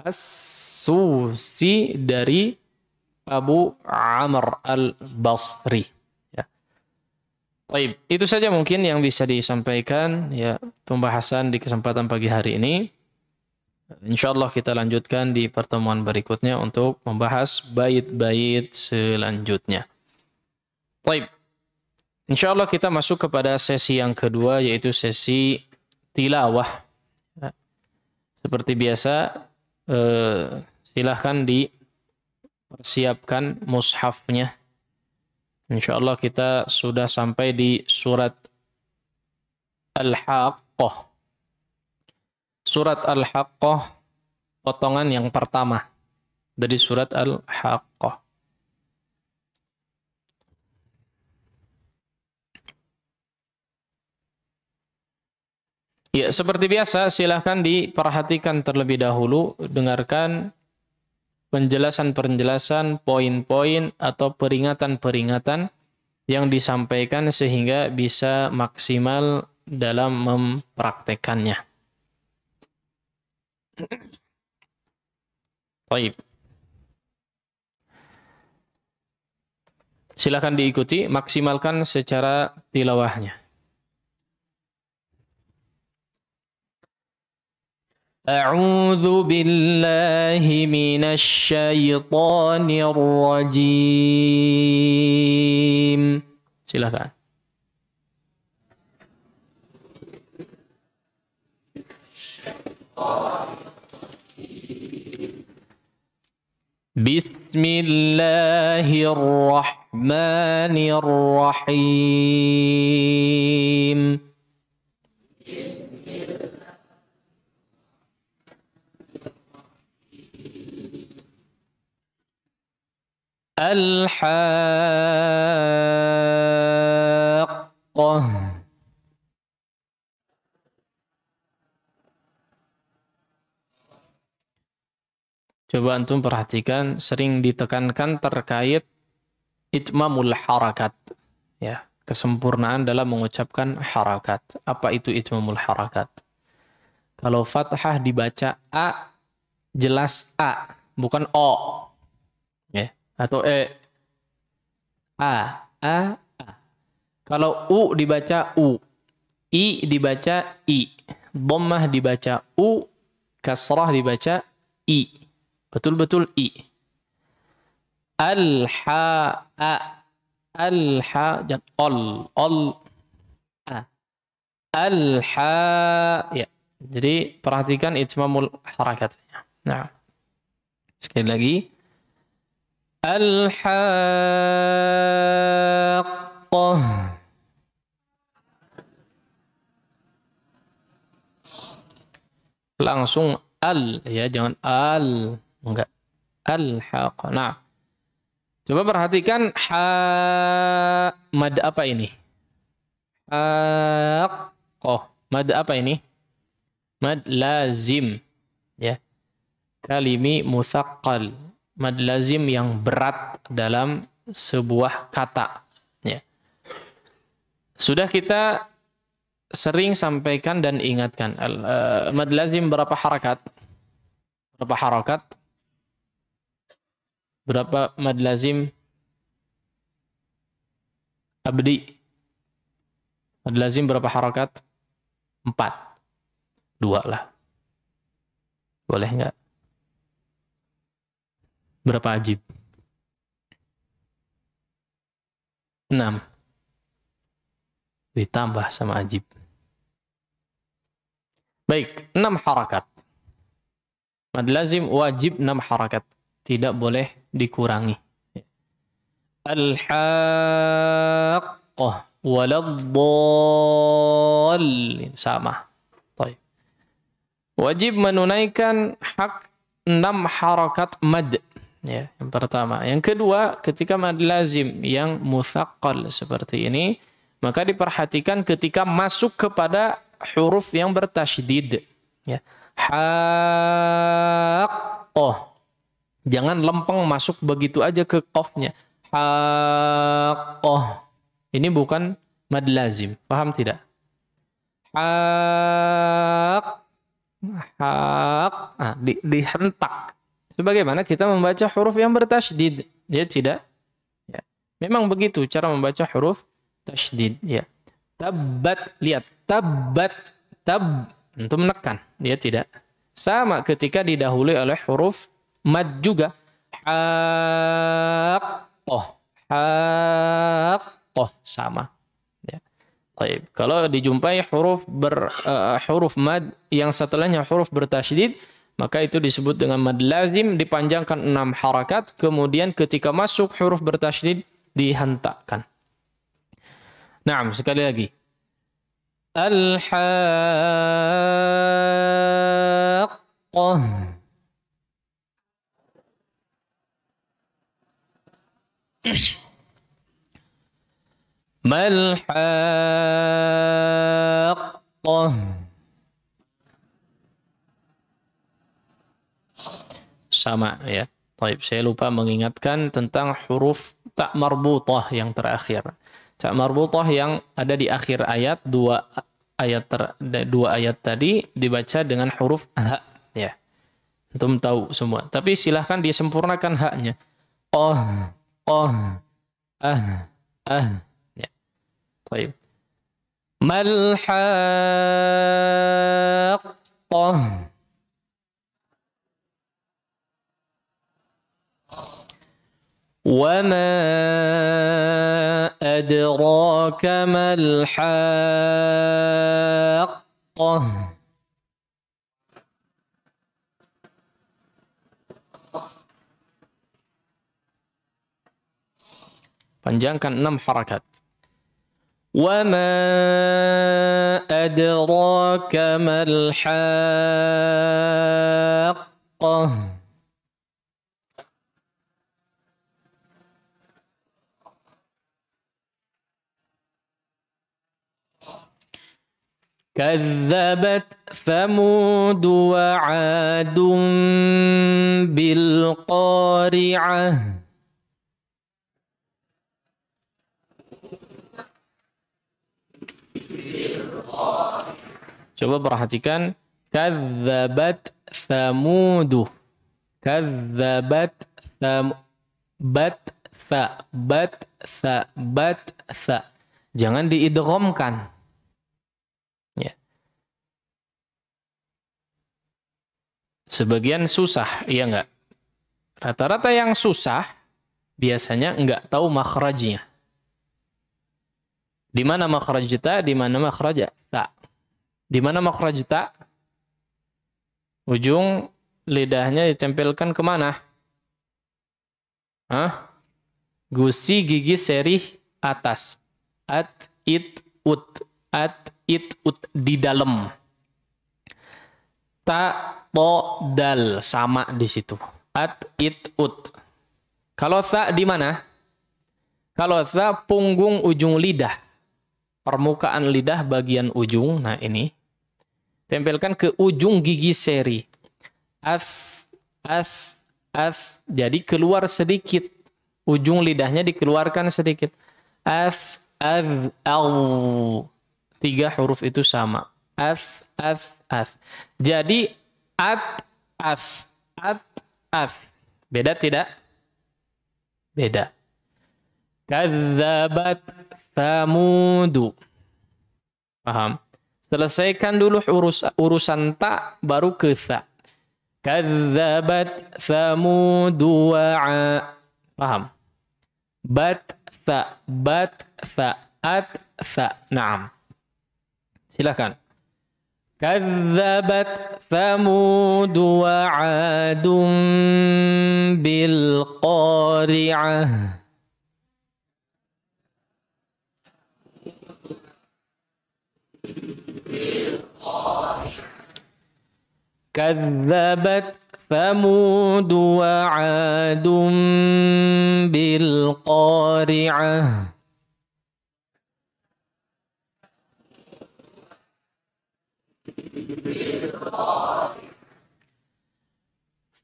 As-Susi dari Abu Amr al-Basri. Ya. Baik, itu saja mungkin yang bisa disampaikan, ya, pembahasan di kesempatan pagi hari ini. Insyaallah kita lanjutkan di pertemuan berikutnya untuk membahas bait-bait selanjutnya. Baik. Insyaallah kita masuk kepada sesi yang kedua, yaitu sesi tilawah. Ya. Seperti biasa, silahkan dipersiapkan mushafnya. Insyaallah kita sudah sampai di surat Al-Haqqah. Surat Al-Haqqah, potongan yang pertama dari surat Al-Haqqah. Ya, seperti biasa, silahkan diperhatikan terlebih dahulu, dengarkan penjelasan-penjelasan, poin-poin atau peringatan-peringatan yang disampaikan sehingga bisa maksimal dalam mempraktekannya. Baik. Silahkan diikuti, maksimalkan secara tilawahnya. A'udzu billahi minasy syaithanir rajim. Silakan. Bismillahirrahmanirrahim. Al-Haqqah. Coba antum perhatikan, sering ditekankan terkait itmamul harakat, ya, kesempurnaan dalam mengucapkan harakat. Apa itu itmamul harakat? Kalau fathah dibaca A, jelas A, bukan O, ya, atau E. A. Kalau U dibaca U, I dibaca I, dhammah dibaca U, kasrah dibaca I. Betul-betul I. Al-ha dan ol a. Al-ha, ya. Jadi perhatikan itmamul harakatnya. Nah, sekali lagi. Al-haqqah. Langsung al, ya, jangan al. Enggak. Al-Haqqah. Nah, coba perhatikan mad apa ini? Haqqah. Mad apa ini? Mad lazim. Ya. Kalimi mutsaqqal. Mad lazim yang berat dalam sebuah kata. Ya. Sudah kita sering sampaikan dan ingatkan. Mad lazim berapa harakat? Berapa harakat? Berapa mad lazim? Abdi. Mad lazim berapa harakat? 4. 2 lah. Boleh enggak? Berapa ajib? 6. Ditambah sama ajib. Baik, 6 harakat. Mad lazim wajib 6 harakat. Tidak boleh dikurangi. Al-haqqah waladdallin. Sama. Baik. Wajib menunaikan hak 6 harakat mad. Ya, yang pertama. Yang kedua, ketika mad lazim yang mutsaqqal seperti ini, maka diperhatikan ketika masuk kepada huruf yang bertasydid. Ya. Haqqah. Jangan lempeng masuk begitu aja ke qafnya. Haqqah. Ini bukan mad lazim. Paham tidak? Dihentak. Sebagaimana kita membaca huruf yang bertasydid. Ya tidak? Ya. Memang begitu cara membaca huruf tasydid. Ya. Tabbat. Lihat. Tabbat. Tab. Untuk menekan. Ya tidak? Sama ketika didahului oleh huruf mad juga. Haqqah. Haqqah. Sama. Ya. Baik. Kalau dijumpai huruf mad yang setelahnya huruf bertasydid, maka itu disebut dengan mad lazim, dipanjangkan 6 harakat, kemudian ketika masuk huruf bertasydid dihentakkan. Naam, sekali lagi. Al-haqqah. Mal haqqah. Sama ya. Baik, saya lupa mengingatkan tentang huruf ta marbutah yang terakhir. Ta marbutah yang ada di akhir ayat, dua ayat tadi dibaca dengan huruf ha ya. Antum tahu semua. Tapi silahkan disempurnakan haknya. Ya. Baik. Mal haqqah. وَمَا أَدْرَاكَ مَا الْحَاقَّةُ. Panjangkan 6 harakat. وَمَا أَدْرَاكَ مَا الْحَاقَّةُ. كذبت ثمود وعاد بالقارعة. Coba perhatikan. Kadzabat Thamudu. Kadzabat bat tha. Jangan diidghamkan. Ya. Sebagian susah, iya enggak? Rata-rata yang susah biasanya enggak tahu makhrajnya. Di mana makhraj ta, di mana makhraj ta. Di mana makhraj ta? Ujung lidahnya ditempelkan ke mana? Hah? Gusi gigi serih atas. At, it, ut. At, it, ut. Di dalam. Ta, to, dal. Sama di situ. At, it, ut. Kalau sa di mana? Kalau sa punggung ujung lidah. Permukaan lidah bagian ujung. Nah ini. Tempelkan ke ujung gigi seri. As. Jadi keluar sedikit. Ujung lidahnya dikeluarkan sedikit. As. Au. 3 huruf itu sama. As. Jadi as. Beda tidak? Beda. Kadzabat Thamudu. Paham? Selesaikan dulu urusan ta, baru ke tha. Kadzabat Thamudu wa'a. Paham? Bat tha, bat, tha, at, tha. Naam. Silakan. Kadzabat Thamud wa 'adun bil qari'ah. Kadzabat Thamud wa 'adun bil qari'ah.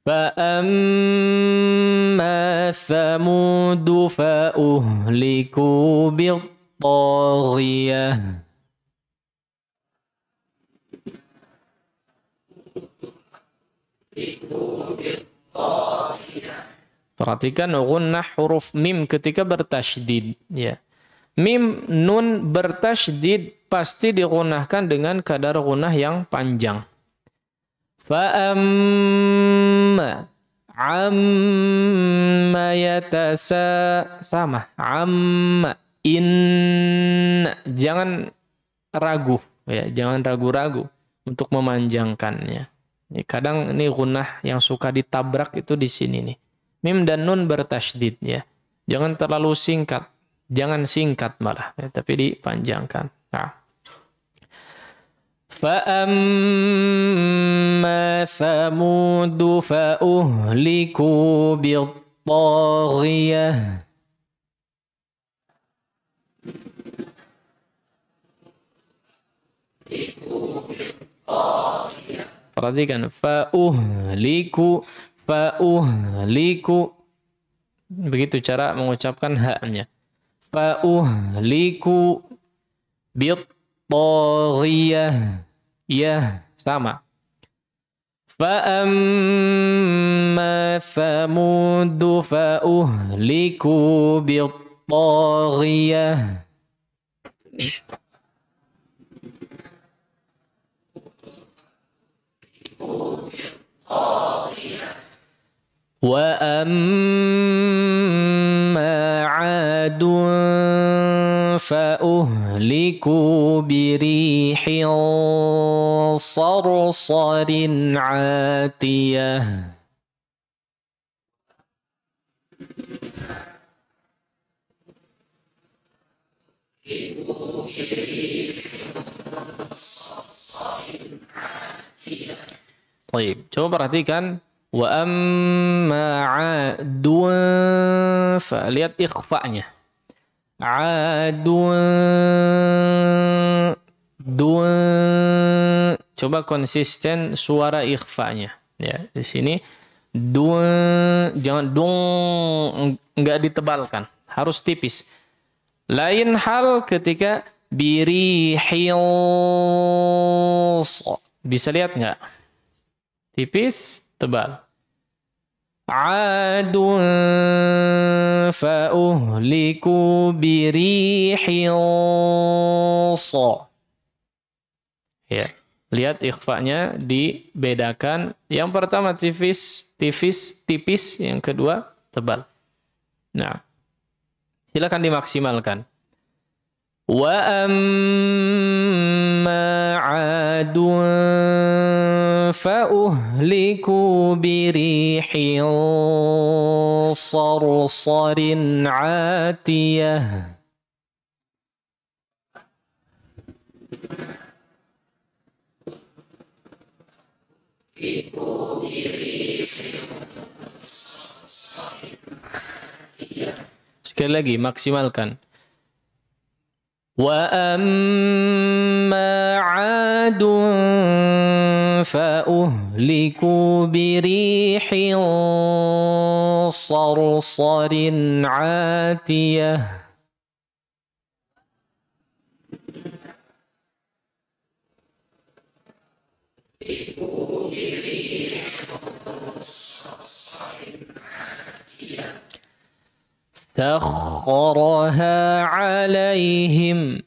فأما ثمود فأهلكوا بالطاغية. Perhatikan gunnah huruf mim ketika bertasydid, ya. Mim nun bertasydid pasti digunnahkan dengan kadar gunnah yang panjang. Fa'amma amma sama amma jangan ragu, ya, jangan ragu-ragu untuk memanjangkannya. Ya, kadang ini gunnah yang suka ditabrak itu di sini nih. Mim dan nun bertasydid, ya. Jangan terlalu singkat. Jangan singkat malah, ya, tapi dipanjangkan. Nah. فَأَمَّا ثَمُودُ فَأُهْلِكُوا بِالطَّاغِيَةِ. Perhatikan, fa'uhliku. Begitu cara mengucapkan haknya. Fa'uhliku bit-taghiyah. Ya, sama. Fa'amma Thamudu fa'uhliku bit-taghiyah. وَأَمَّا عَادٌ فَأُهْلِكُوا بِرِيحٍ صَرْصَرٍ عَاتِيَةٍ. Baik, coba perhatikan. Wa amma 'adun, lihat ikhfa'nya. 'adun, coba konsisten suara ikhfa'nya. Ya, di sini jangan enggak ditebalkan, harus tipis. Lain hal ketika birihil, bisa lihat enggak? Tipis, tebal. Adun fa'uhliku birihil sa. Ya, lihat ikhfa'nya dibedakan. Yang pertama tipis, yang kedua tebal. Nah, silakan dimaksimalkan. Wa amma 'adun fa'uhliku birihil sarsarin 'atiyah. Sekali lagi, maksimalkan. Wa amma 'adun fa'uhliku birihil sarsarin 'atiyah. سخرها عليهم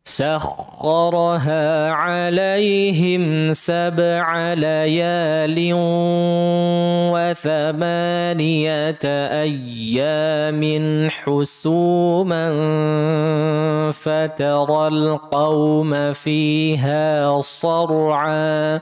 سخرها عليهم 7 ليال و8 أيام حسوما فترى القوم فيها صرعا.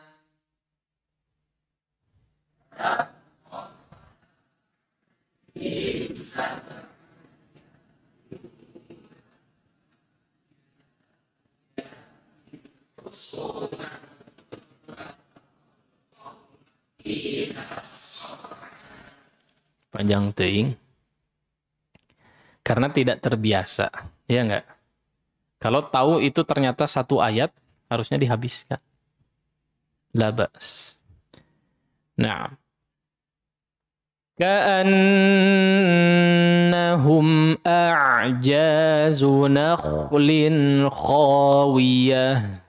Panjang teuing. Karena tidak terbiasa, ya enggak? Kalau tahu itu ternyata 1 ayat, harusnya dihabiskan. La ba's. Nah. Ka'annahum a'jazu nakhlin khawiyah.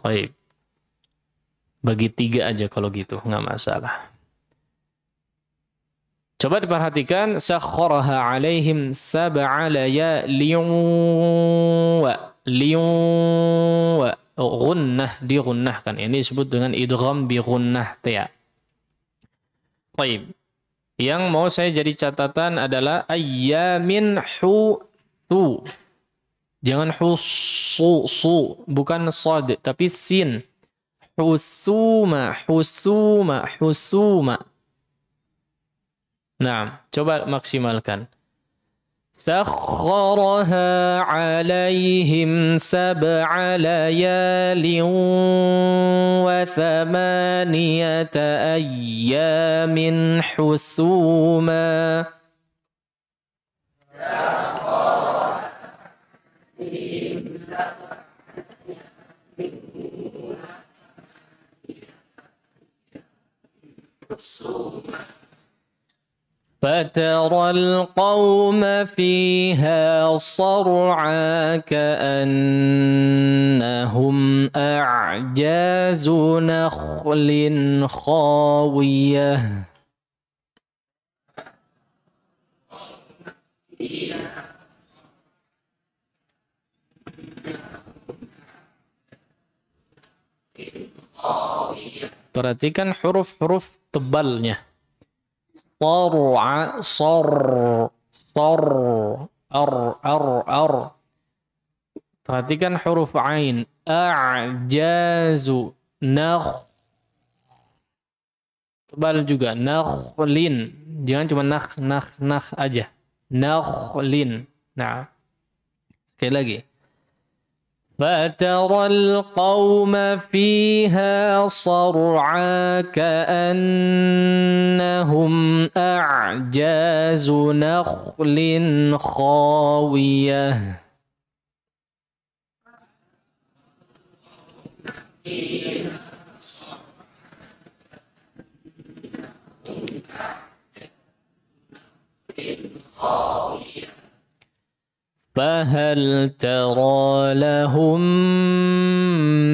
Baik. Bagi 3 aja kalau gitu, nggak masalah. Coba diperhatikan, sakharaha alaihim 7 layalin wa gunnah, digunnahkan. Ini disebut dengan idgham bi gunnah ta. Baik. Yang mau saya jadi catatan adalah ayyamin husu. Jangan husu, bukan sad, tapi sin. Husuma. Nah, coba maksimalkan. Sakharaha alaihim 7 layalin و8 أيام حسوما. فترى القوم فيها صرعى كأنهم أعجاز نخل خاوية. Perhatikan huruf-huruf tebalnya. Sar'a, ar. Perhatikan huruf ain. A'jazu, nakh. Tebal juga. Nakhlin. Jangan cuma nakh aja. Nakhlin. Nah. Sekali lagi. فترى القوم فيها صرعى كأنهم أعجاز نخل خاوية. فهل ترى لهم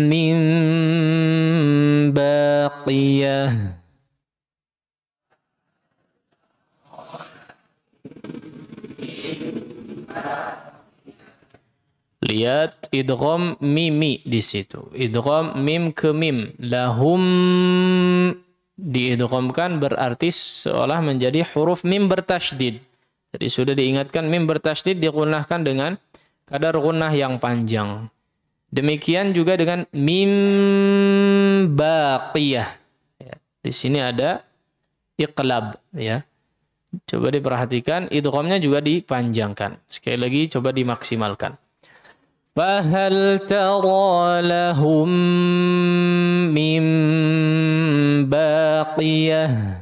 من باقية. Lihat idgham mimi di situ. Idgham mim ke mim. Lahum diidghamkan berarti seolah menjadi huruf mim bertasydid. Jadi sudah diingatkan mim bertasydid digunnahkan dengan kadar gunnah yang panjang. Demikian juga dengan mim baqiyah. Ya, di sini ada iqlab ya. Coba diperhatikan idghamnya juga dipanjangkan. Sekali lagi coba dimaksimalkan. Fahal tara lahum mim baqiyah.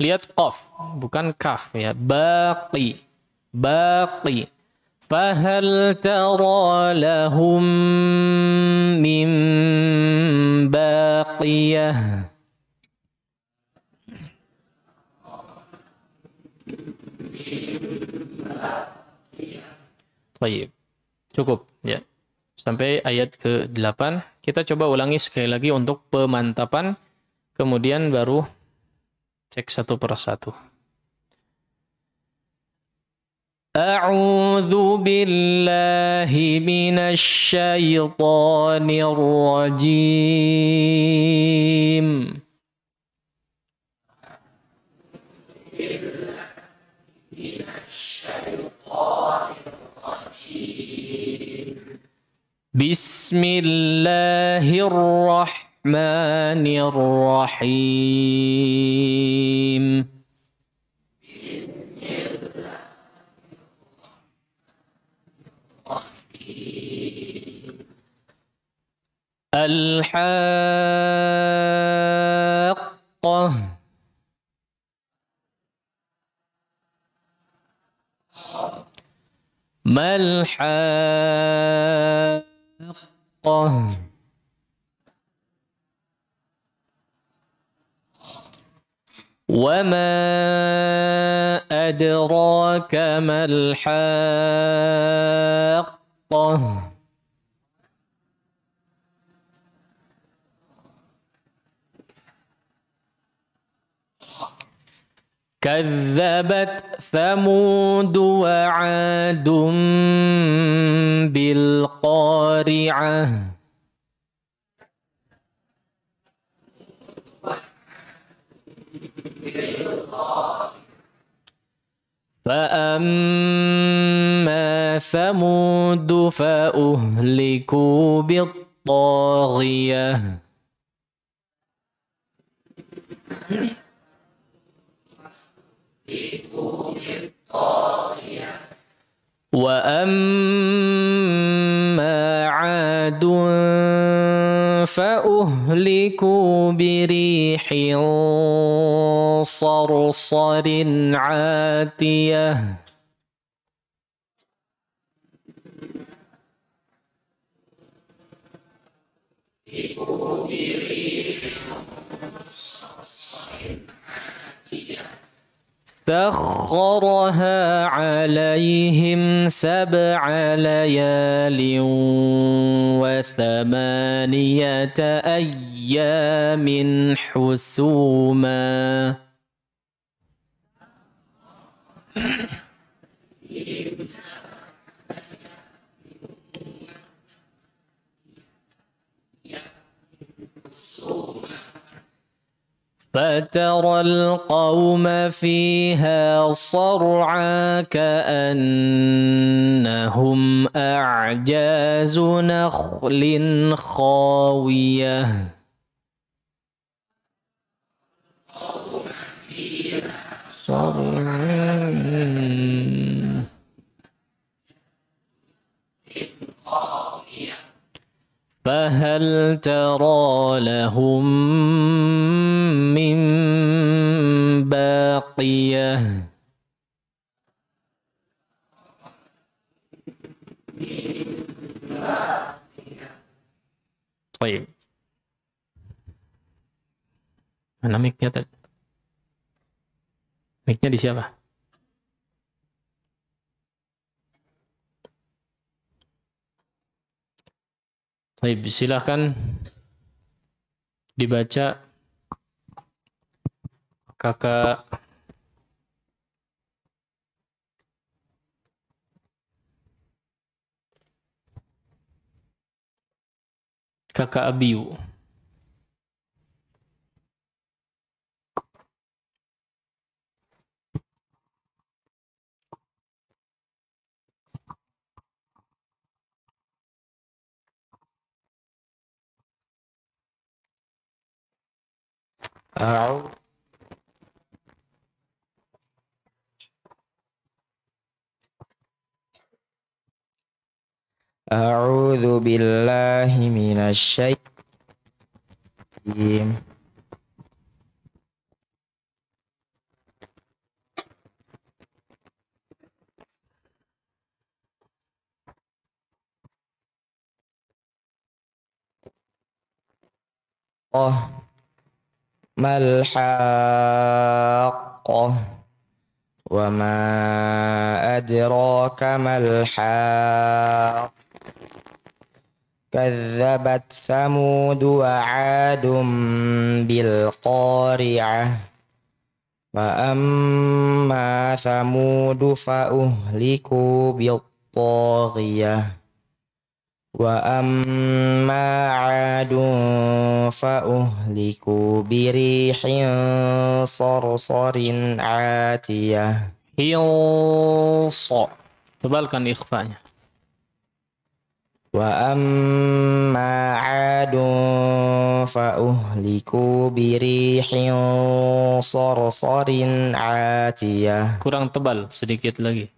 Lihat qaf, bukan kaf ya. Baqi. Fahal tara lahum min baqiyah. Baik. Cukup. Ya. Sampai ayat ke-8. Kita coba ulangi sekali lagi untuk pemantapan. Kemudian baru cek satu persatu. A'udzu billahi minasy syaithanir rajim. Bismillahirrahmanirrahim. Al-Haqqah. Mal-Haqqah. وما أدراك ما الحاقة كذبت ثمود وعاد بالقارعة فأما ثمود فأهلكوا بالطاغية وأما عاد فأهلكوا بريح صرصر عاتية سخرها عليهم 7 ليال و8 أيام حسوما فترى القوم فيها صرعى كأنهم أعجاز نخل خاوية فهل ترى لهم من باقية طيب mana mic-nya tadi? Mic-nya di siapa? Baik, silahkan dibaca kakak Abiu. A'udzu billahi minasy syaithanir rajim. Oh, mal haqqah wa ma adraka mal haqqah كذبت ثمود وعاد بالقارعة فأما ثمود فأهلكوا بالطاغية وأما عاد فأهلكوا بريح صرصر عاتية. Hilsa. Tebalkan ikhfanya. وأما عاد فأهلكوا بريح صرصر عاتية. Kurang tebal sedikit lagi.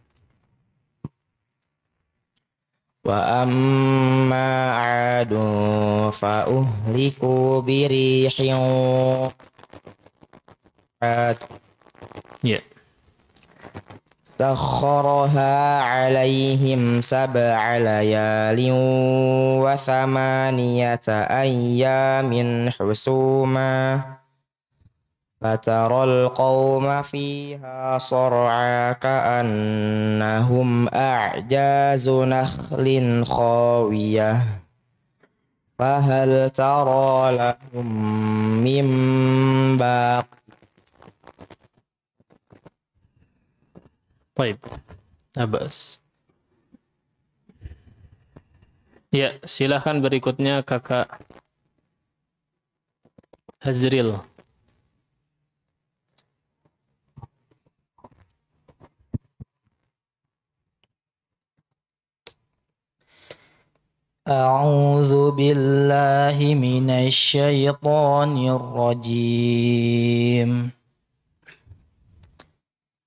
وأما عاد فأهلكوا بريح عاتية Ya. سخرها عليهم 7 ليال و8 أيام حسوما فترى القوم فيها صرعى كأنهم أعجاز نخل خاوية فهل ترى لهم من باقية. Baik. Abbas. Ya, silahkan berikutnya Kakak Hazril. أعوذ بالله من الشيطان الرجيم.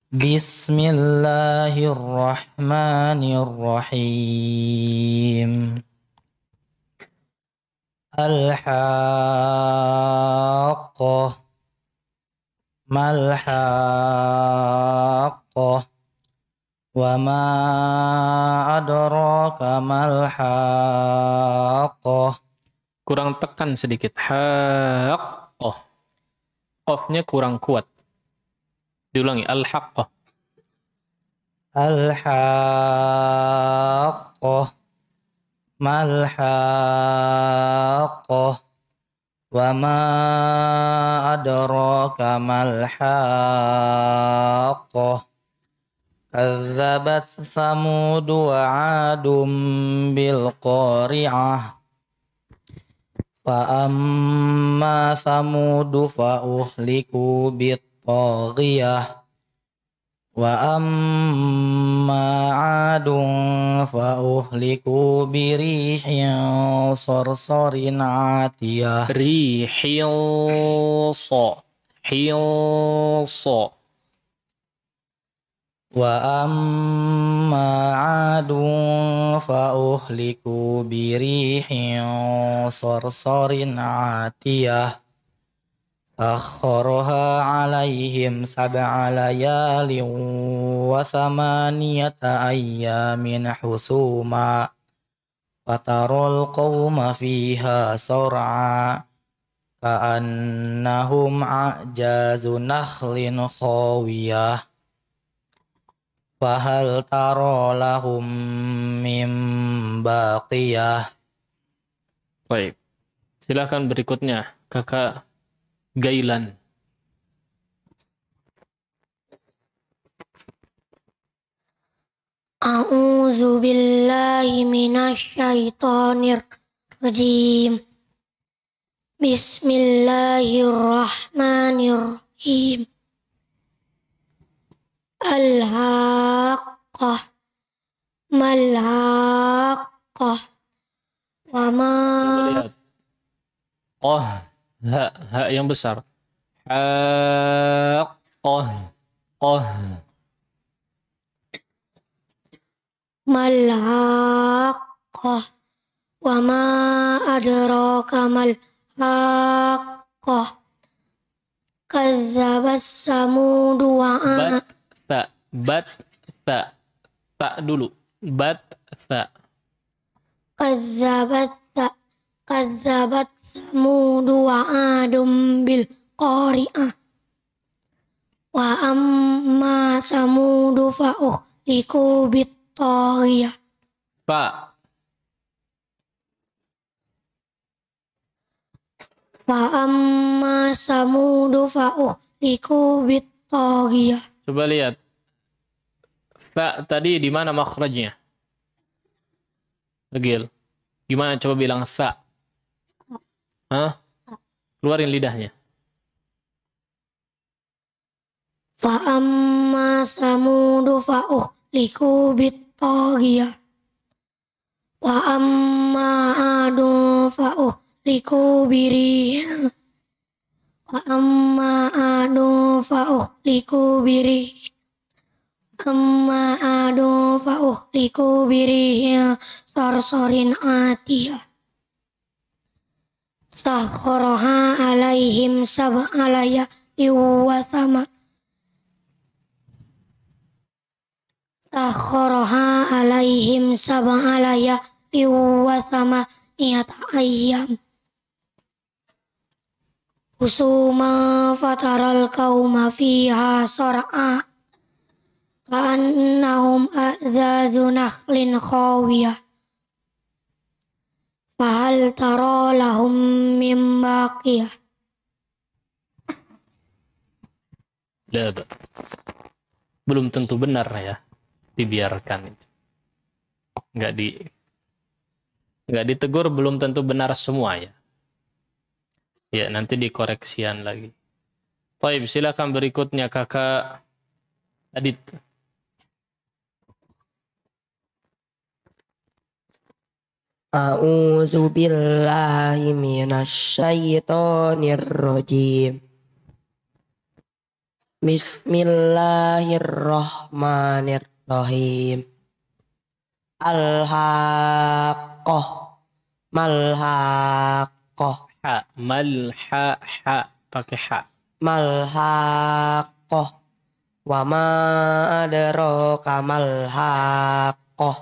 بسم الله الرحمن الرحيم. الحاقة ما الحاقة وما أدراك ما الحاقة. Kurang tekan sedikit. Haqqah. Qafnya kurang kuat. Diulangi. Al-haqqah. الحاقة ما الحاقة وما أدراك ما الحاقة. كذبت ثمود وعاد بالقارعة فأما ثمود فأهلكوا بالطاغية وأما عاد فأهلكوا بريح صرصر عاتية. Rihilsa. Hilsa. وأما عاد فأهلكوا بريح صرصر عاتية سخرها عليهم 7 ليال و8 أيام حسوما فترى القوم فيها صرعى كأنهم أعجاز نخل خاوية فهل ترى لهم من باقية. Baik. Silakan berikutnya Kakak Gailan. A'udzu billahi minasyaitonir rajim. Bismillahirrahmanirrahim. Al-haqqah mal-haqqah wa ma. Lihat. Oh, ha yang besar. Haqqah. Oh. Mal-haqqah wa ma adraka mal-haqqah. Kadzdzabas samud wa Bat ta dulu. Bat ta. Kazzabat samud wa adum bil qari'ah wa amma samud fa uhliku bit taghiyah. Fa. Wa amma samudu fa uhliku bit-taghiyah. Coba lihat. Fa tadi di mana makhrajnya? Agil. Gimana coba bilang sa? Hah? Keluarin lidahnya. Fa amma samudu fa uhliku bit-taghiyah. Wa amma adu fa uhliku birih. Wa amma adu fa uhliku birih. Amma adu fa uhliku birih sarsarin atiyah. Sakharaha alaihim sab'alaya wa sama. Sakharaha alaihim sab'alaya wa sama niyata ayyam. Husuma fataral qauma fiha sar'a ka'annahum a'zazu nakhlin khawiyah. Fahal tara lahum min baqiyah. Belum tentu benar ya. Dibiarkan itu. Nggak ditegur belum tentu benar semua ya. Ya, nanti dikoreksian lagi. Baik, silakan berikutnya Kakak Adit. A'udzu billahi minasy syaithanir rajim. Bismillahirrahmanirrahim. Al-haqqah malhaqqah Ha, ha, pakai ha. malhaqqah wa ma adraka malhaqqah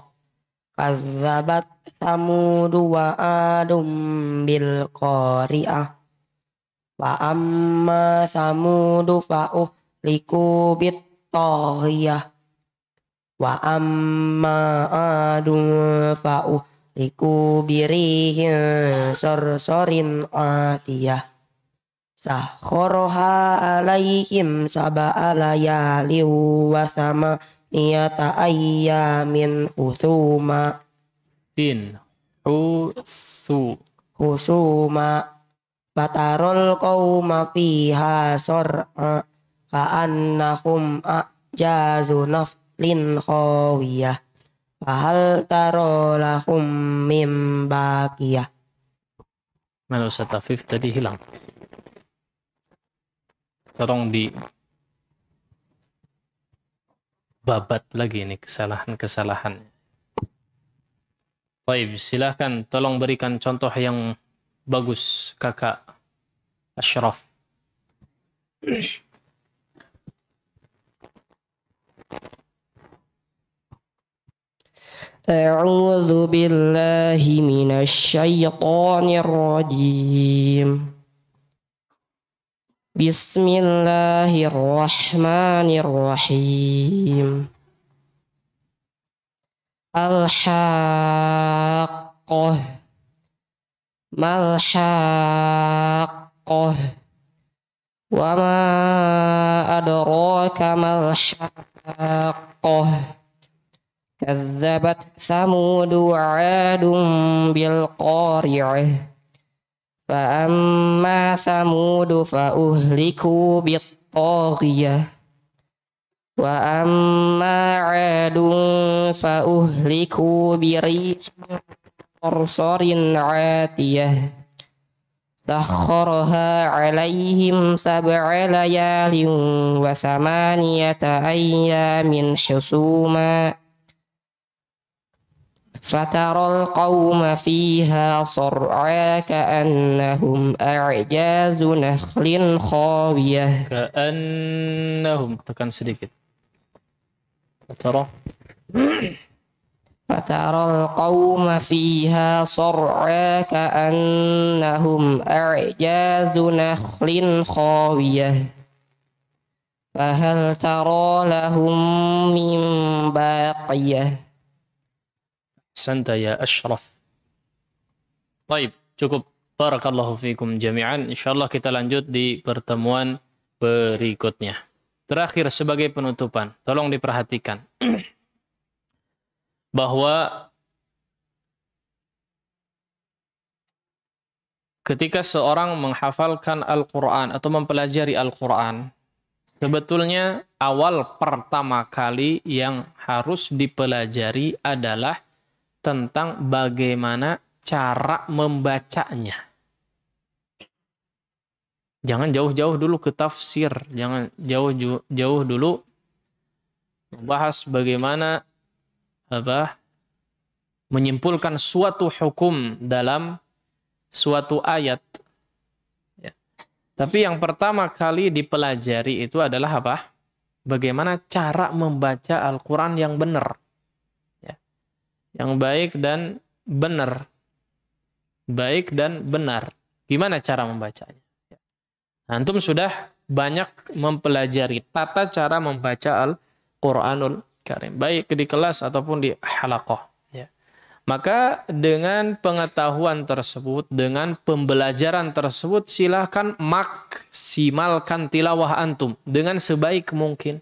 kazzabat samudu wa adum bil qari'ah wa amma samudu fa uhliku bit taghiyah wa amma adum fa uhliku birihin sarsarin atiyah sakharaha alaihim sab'a layali wa sama niyata ayyamin husuma husuma fatarul qauma fiha sar'a ka'annahum a'jazu naflin khawiyah fahal tara lahum mim baqiyah. Mana Ustaz Afif tadi hilang. Tolong di babat lagi ini kesalahan-kesalahannya. Baik, silahkan tolong berikan contoh yang bagus Kakak Ashraf. A'udzu billahi minasy syaithanir rajim. Bismillahirrahmanirrahim. Al-haqqah malhaqqah wa ma adraka malhaqqah kazzabat samudu wa adum bil qari'ah fa amma samudu fa uhliku bit taghiyah wa amma adun fa uhliku birihin sarsarin atiyah sakharaha alaihim sab'a layalin wa thamaniyata ayyamin husuma fataral qauma fiha sar'a ka'annahum a'jazu nakhlin khawiyah. Ka'annahum, tekan sedikit. Fataral qauma fiha sar'a ka'annahum a'jazu nakhlin khawiyah fahal tara lahum min baqiyah. Santa ya Ashraf. Baik, cukup Barakallahu fikum jami'an. Insyaallah kita lanjut di pertemuan berikutnya. Terakhir sebagai penutupan, tolong diperhatikan bahwa ketika seorang menghafalkan Al-Quran atau mempelajari Al-Quran, sebetulnya awal pertama kali yang harus dipelajari adalah tentang bagaimana cara membacanya. Jangan jauh-jauh dulu ke tafsir, jangan jauh-jauh dulu membahas bagaimana menyimpulkan suatu hukum dalam suatu ayat. Ya. Tapi yang pertama kali dipelajari itu adalah apa? Bagaimana cara membaca Al-Quran yang benar. Ya. Yang baik dan benar. Baik dan benar. Gimana cara membacanya? Ya. Antum sudah banyak mempelajari tata cara membaca Al-Quranul Karim. Baik di kelas ataupun di halaqah. Ya. Maka dengan pengetahuan tersebut, dengan pembelajaran tersebut, silahkan maksimalkan tilawah antum dengan sebaik mungkin.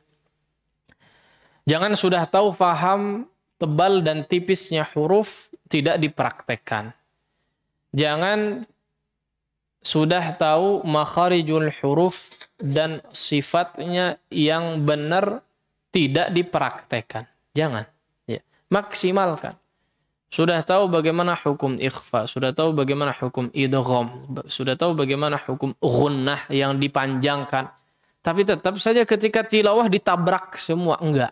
Jangan sudah tahu faham tebal dan tipisnya huruf, tidak dipraktekkan. Jangan sudah tahu makharijul huruf dan sifatnya yang benar, tidak dipraktekkan. Jangan. Ya. Maksimalkan. Sudah tahu bagaimana hukum ikhfa, sudah tahu bagaimana hukum idgham, sudah tahu bagaimana hukum ghunnah yang dipanjangkan. Tapi tetap saja ketika tilawah ditabrak semua, enggak.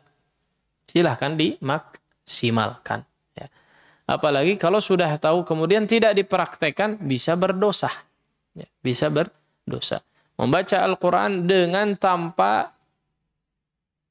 Silahkan dimaksimalkan. Ya. Apalagi kalau sudah tahu kemudian tidak dipraktekkan, bisa berdosa. Ya, bisa berdosa. Membaca Al-Quran dengan tanpa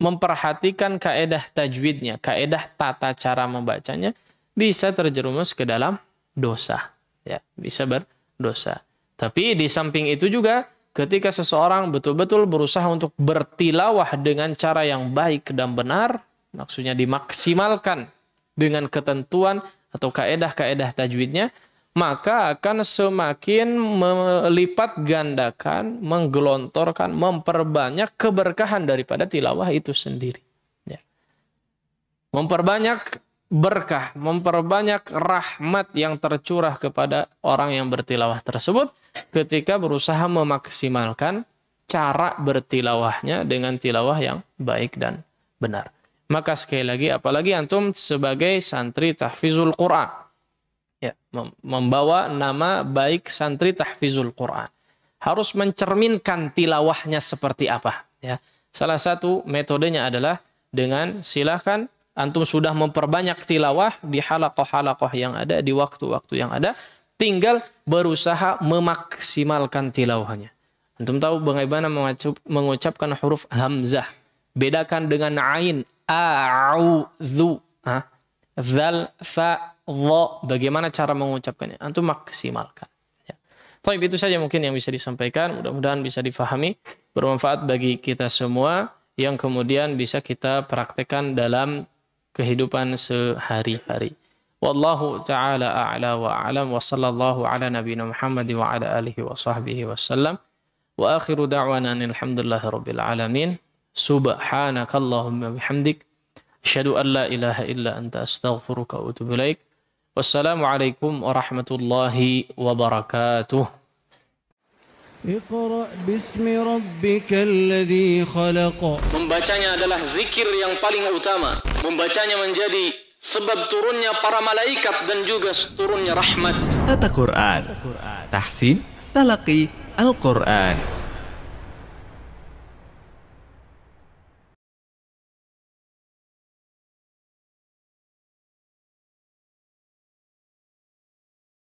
memperhatikan kaedah tajwidnya, kaedah tata cara membacanya, bisa terjerumus ke dalam dosa. Ya, bisa berdosa. Tapi di samping itu juga ketika seseorang betul-betul berusaha untuk bertilawah dengan cara yang baik dan benar, maksudnya dimaksimalkan dengan ketentuan atau kaedah-kaedah tajwidnya, maka akan semakin melipat gandakan, menggelontorkan, memperbanyak keberkahan daripada tilawah itu sendiri. Ya. Memperbanyak berkah, memperbanyak rahmat yang tercurah kepada orang yang bertilawah tersebut ketika berusaha memaksimalkan cara bertilawahnya dengan tilawah yang baik dan benar. Maka sekali lagi, apalagi antum sebagai santri tahfizul Quran, ya, membawa nama baik santri tahfizul Quran, harus mencerminkan tilawahnya seperti apa. Ya. Salah satu metodenya adalah dengan silahkan antum sudah memperbanyak tilawah di halaqah-halaqah yang ada, di waktu-waktu yang ada, tinggal berusaha memaksimalkan tilawahnya. Antum tahu bagaimana mengucapkan huruf hamzah. Bedakan dengan ain, a'udzu, zal, fa, dha. Bagaimana cara mengucapkannya? Antum maksimalkan. Ya. Baik, itu saja mungkin yang bisa disampaikan. Mudah-mudahan bisa difahami, bermanfaat bagi kita semua, yang kemudian bisa kita praktekkan dalam kehidupan sehari-hari. Wallahu ta'ala a'la wa a'lam, wa sallallahu ala nabiyina Muhammad wa ala alihi wa sahbihi wasallam. Wa akhiru da'wana alhamdulillahi rabbil alamin. Subhanakallahumma bihamdik, asyhadu an la ilaha illa anta astaghfiruka wa atubu ilaik. Wassalamualaikum warahmatullahi wabarakatuh. Iqra bismi rabbikal ladzi khalaq. Membacanya adalah zikir yang paling utama. Membacanya menjadi sebab turunnya para malaikat dan juga turunnya rahmat. Tata Quran, tahsin, talaqi Al-Quran.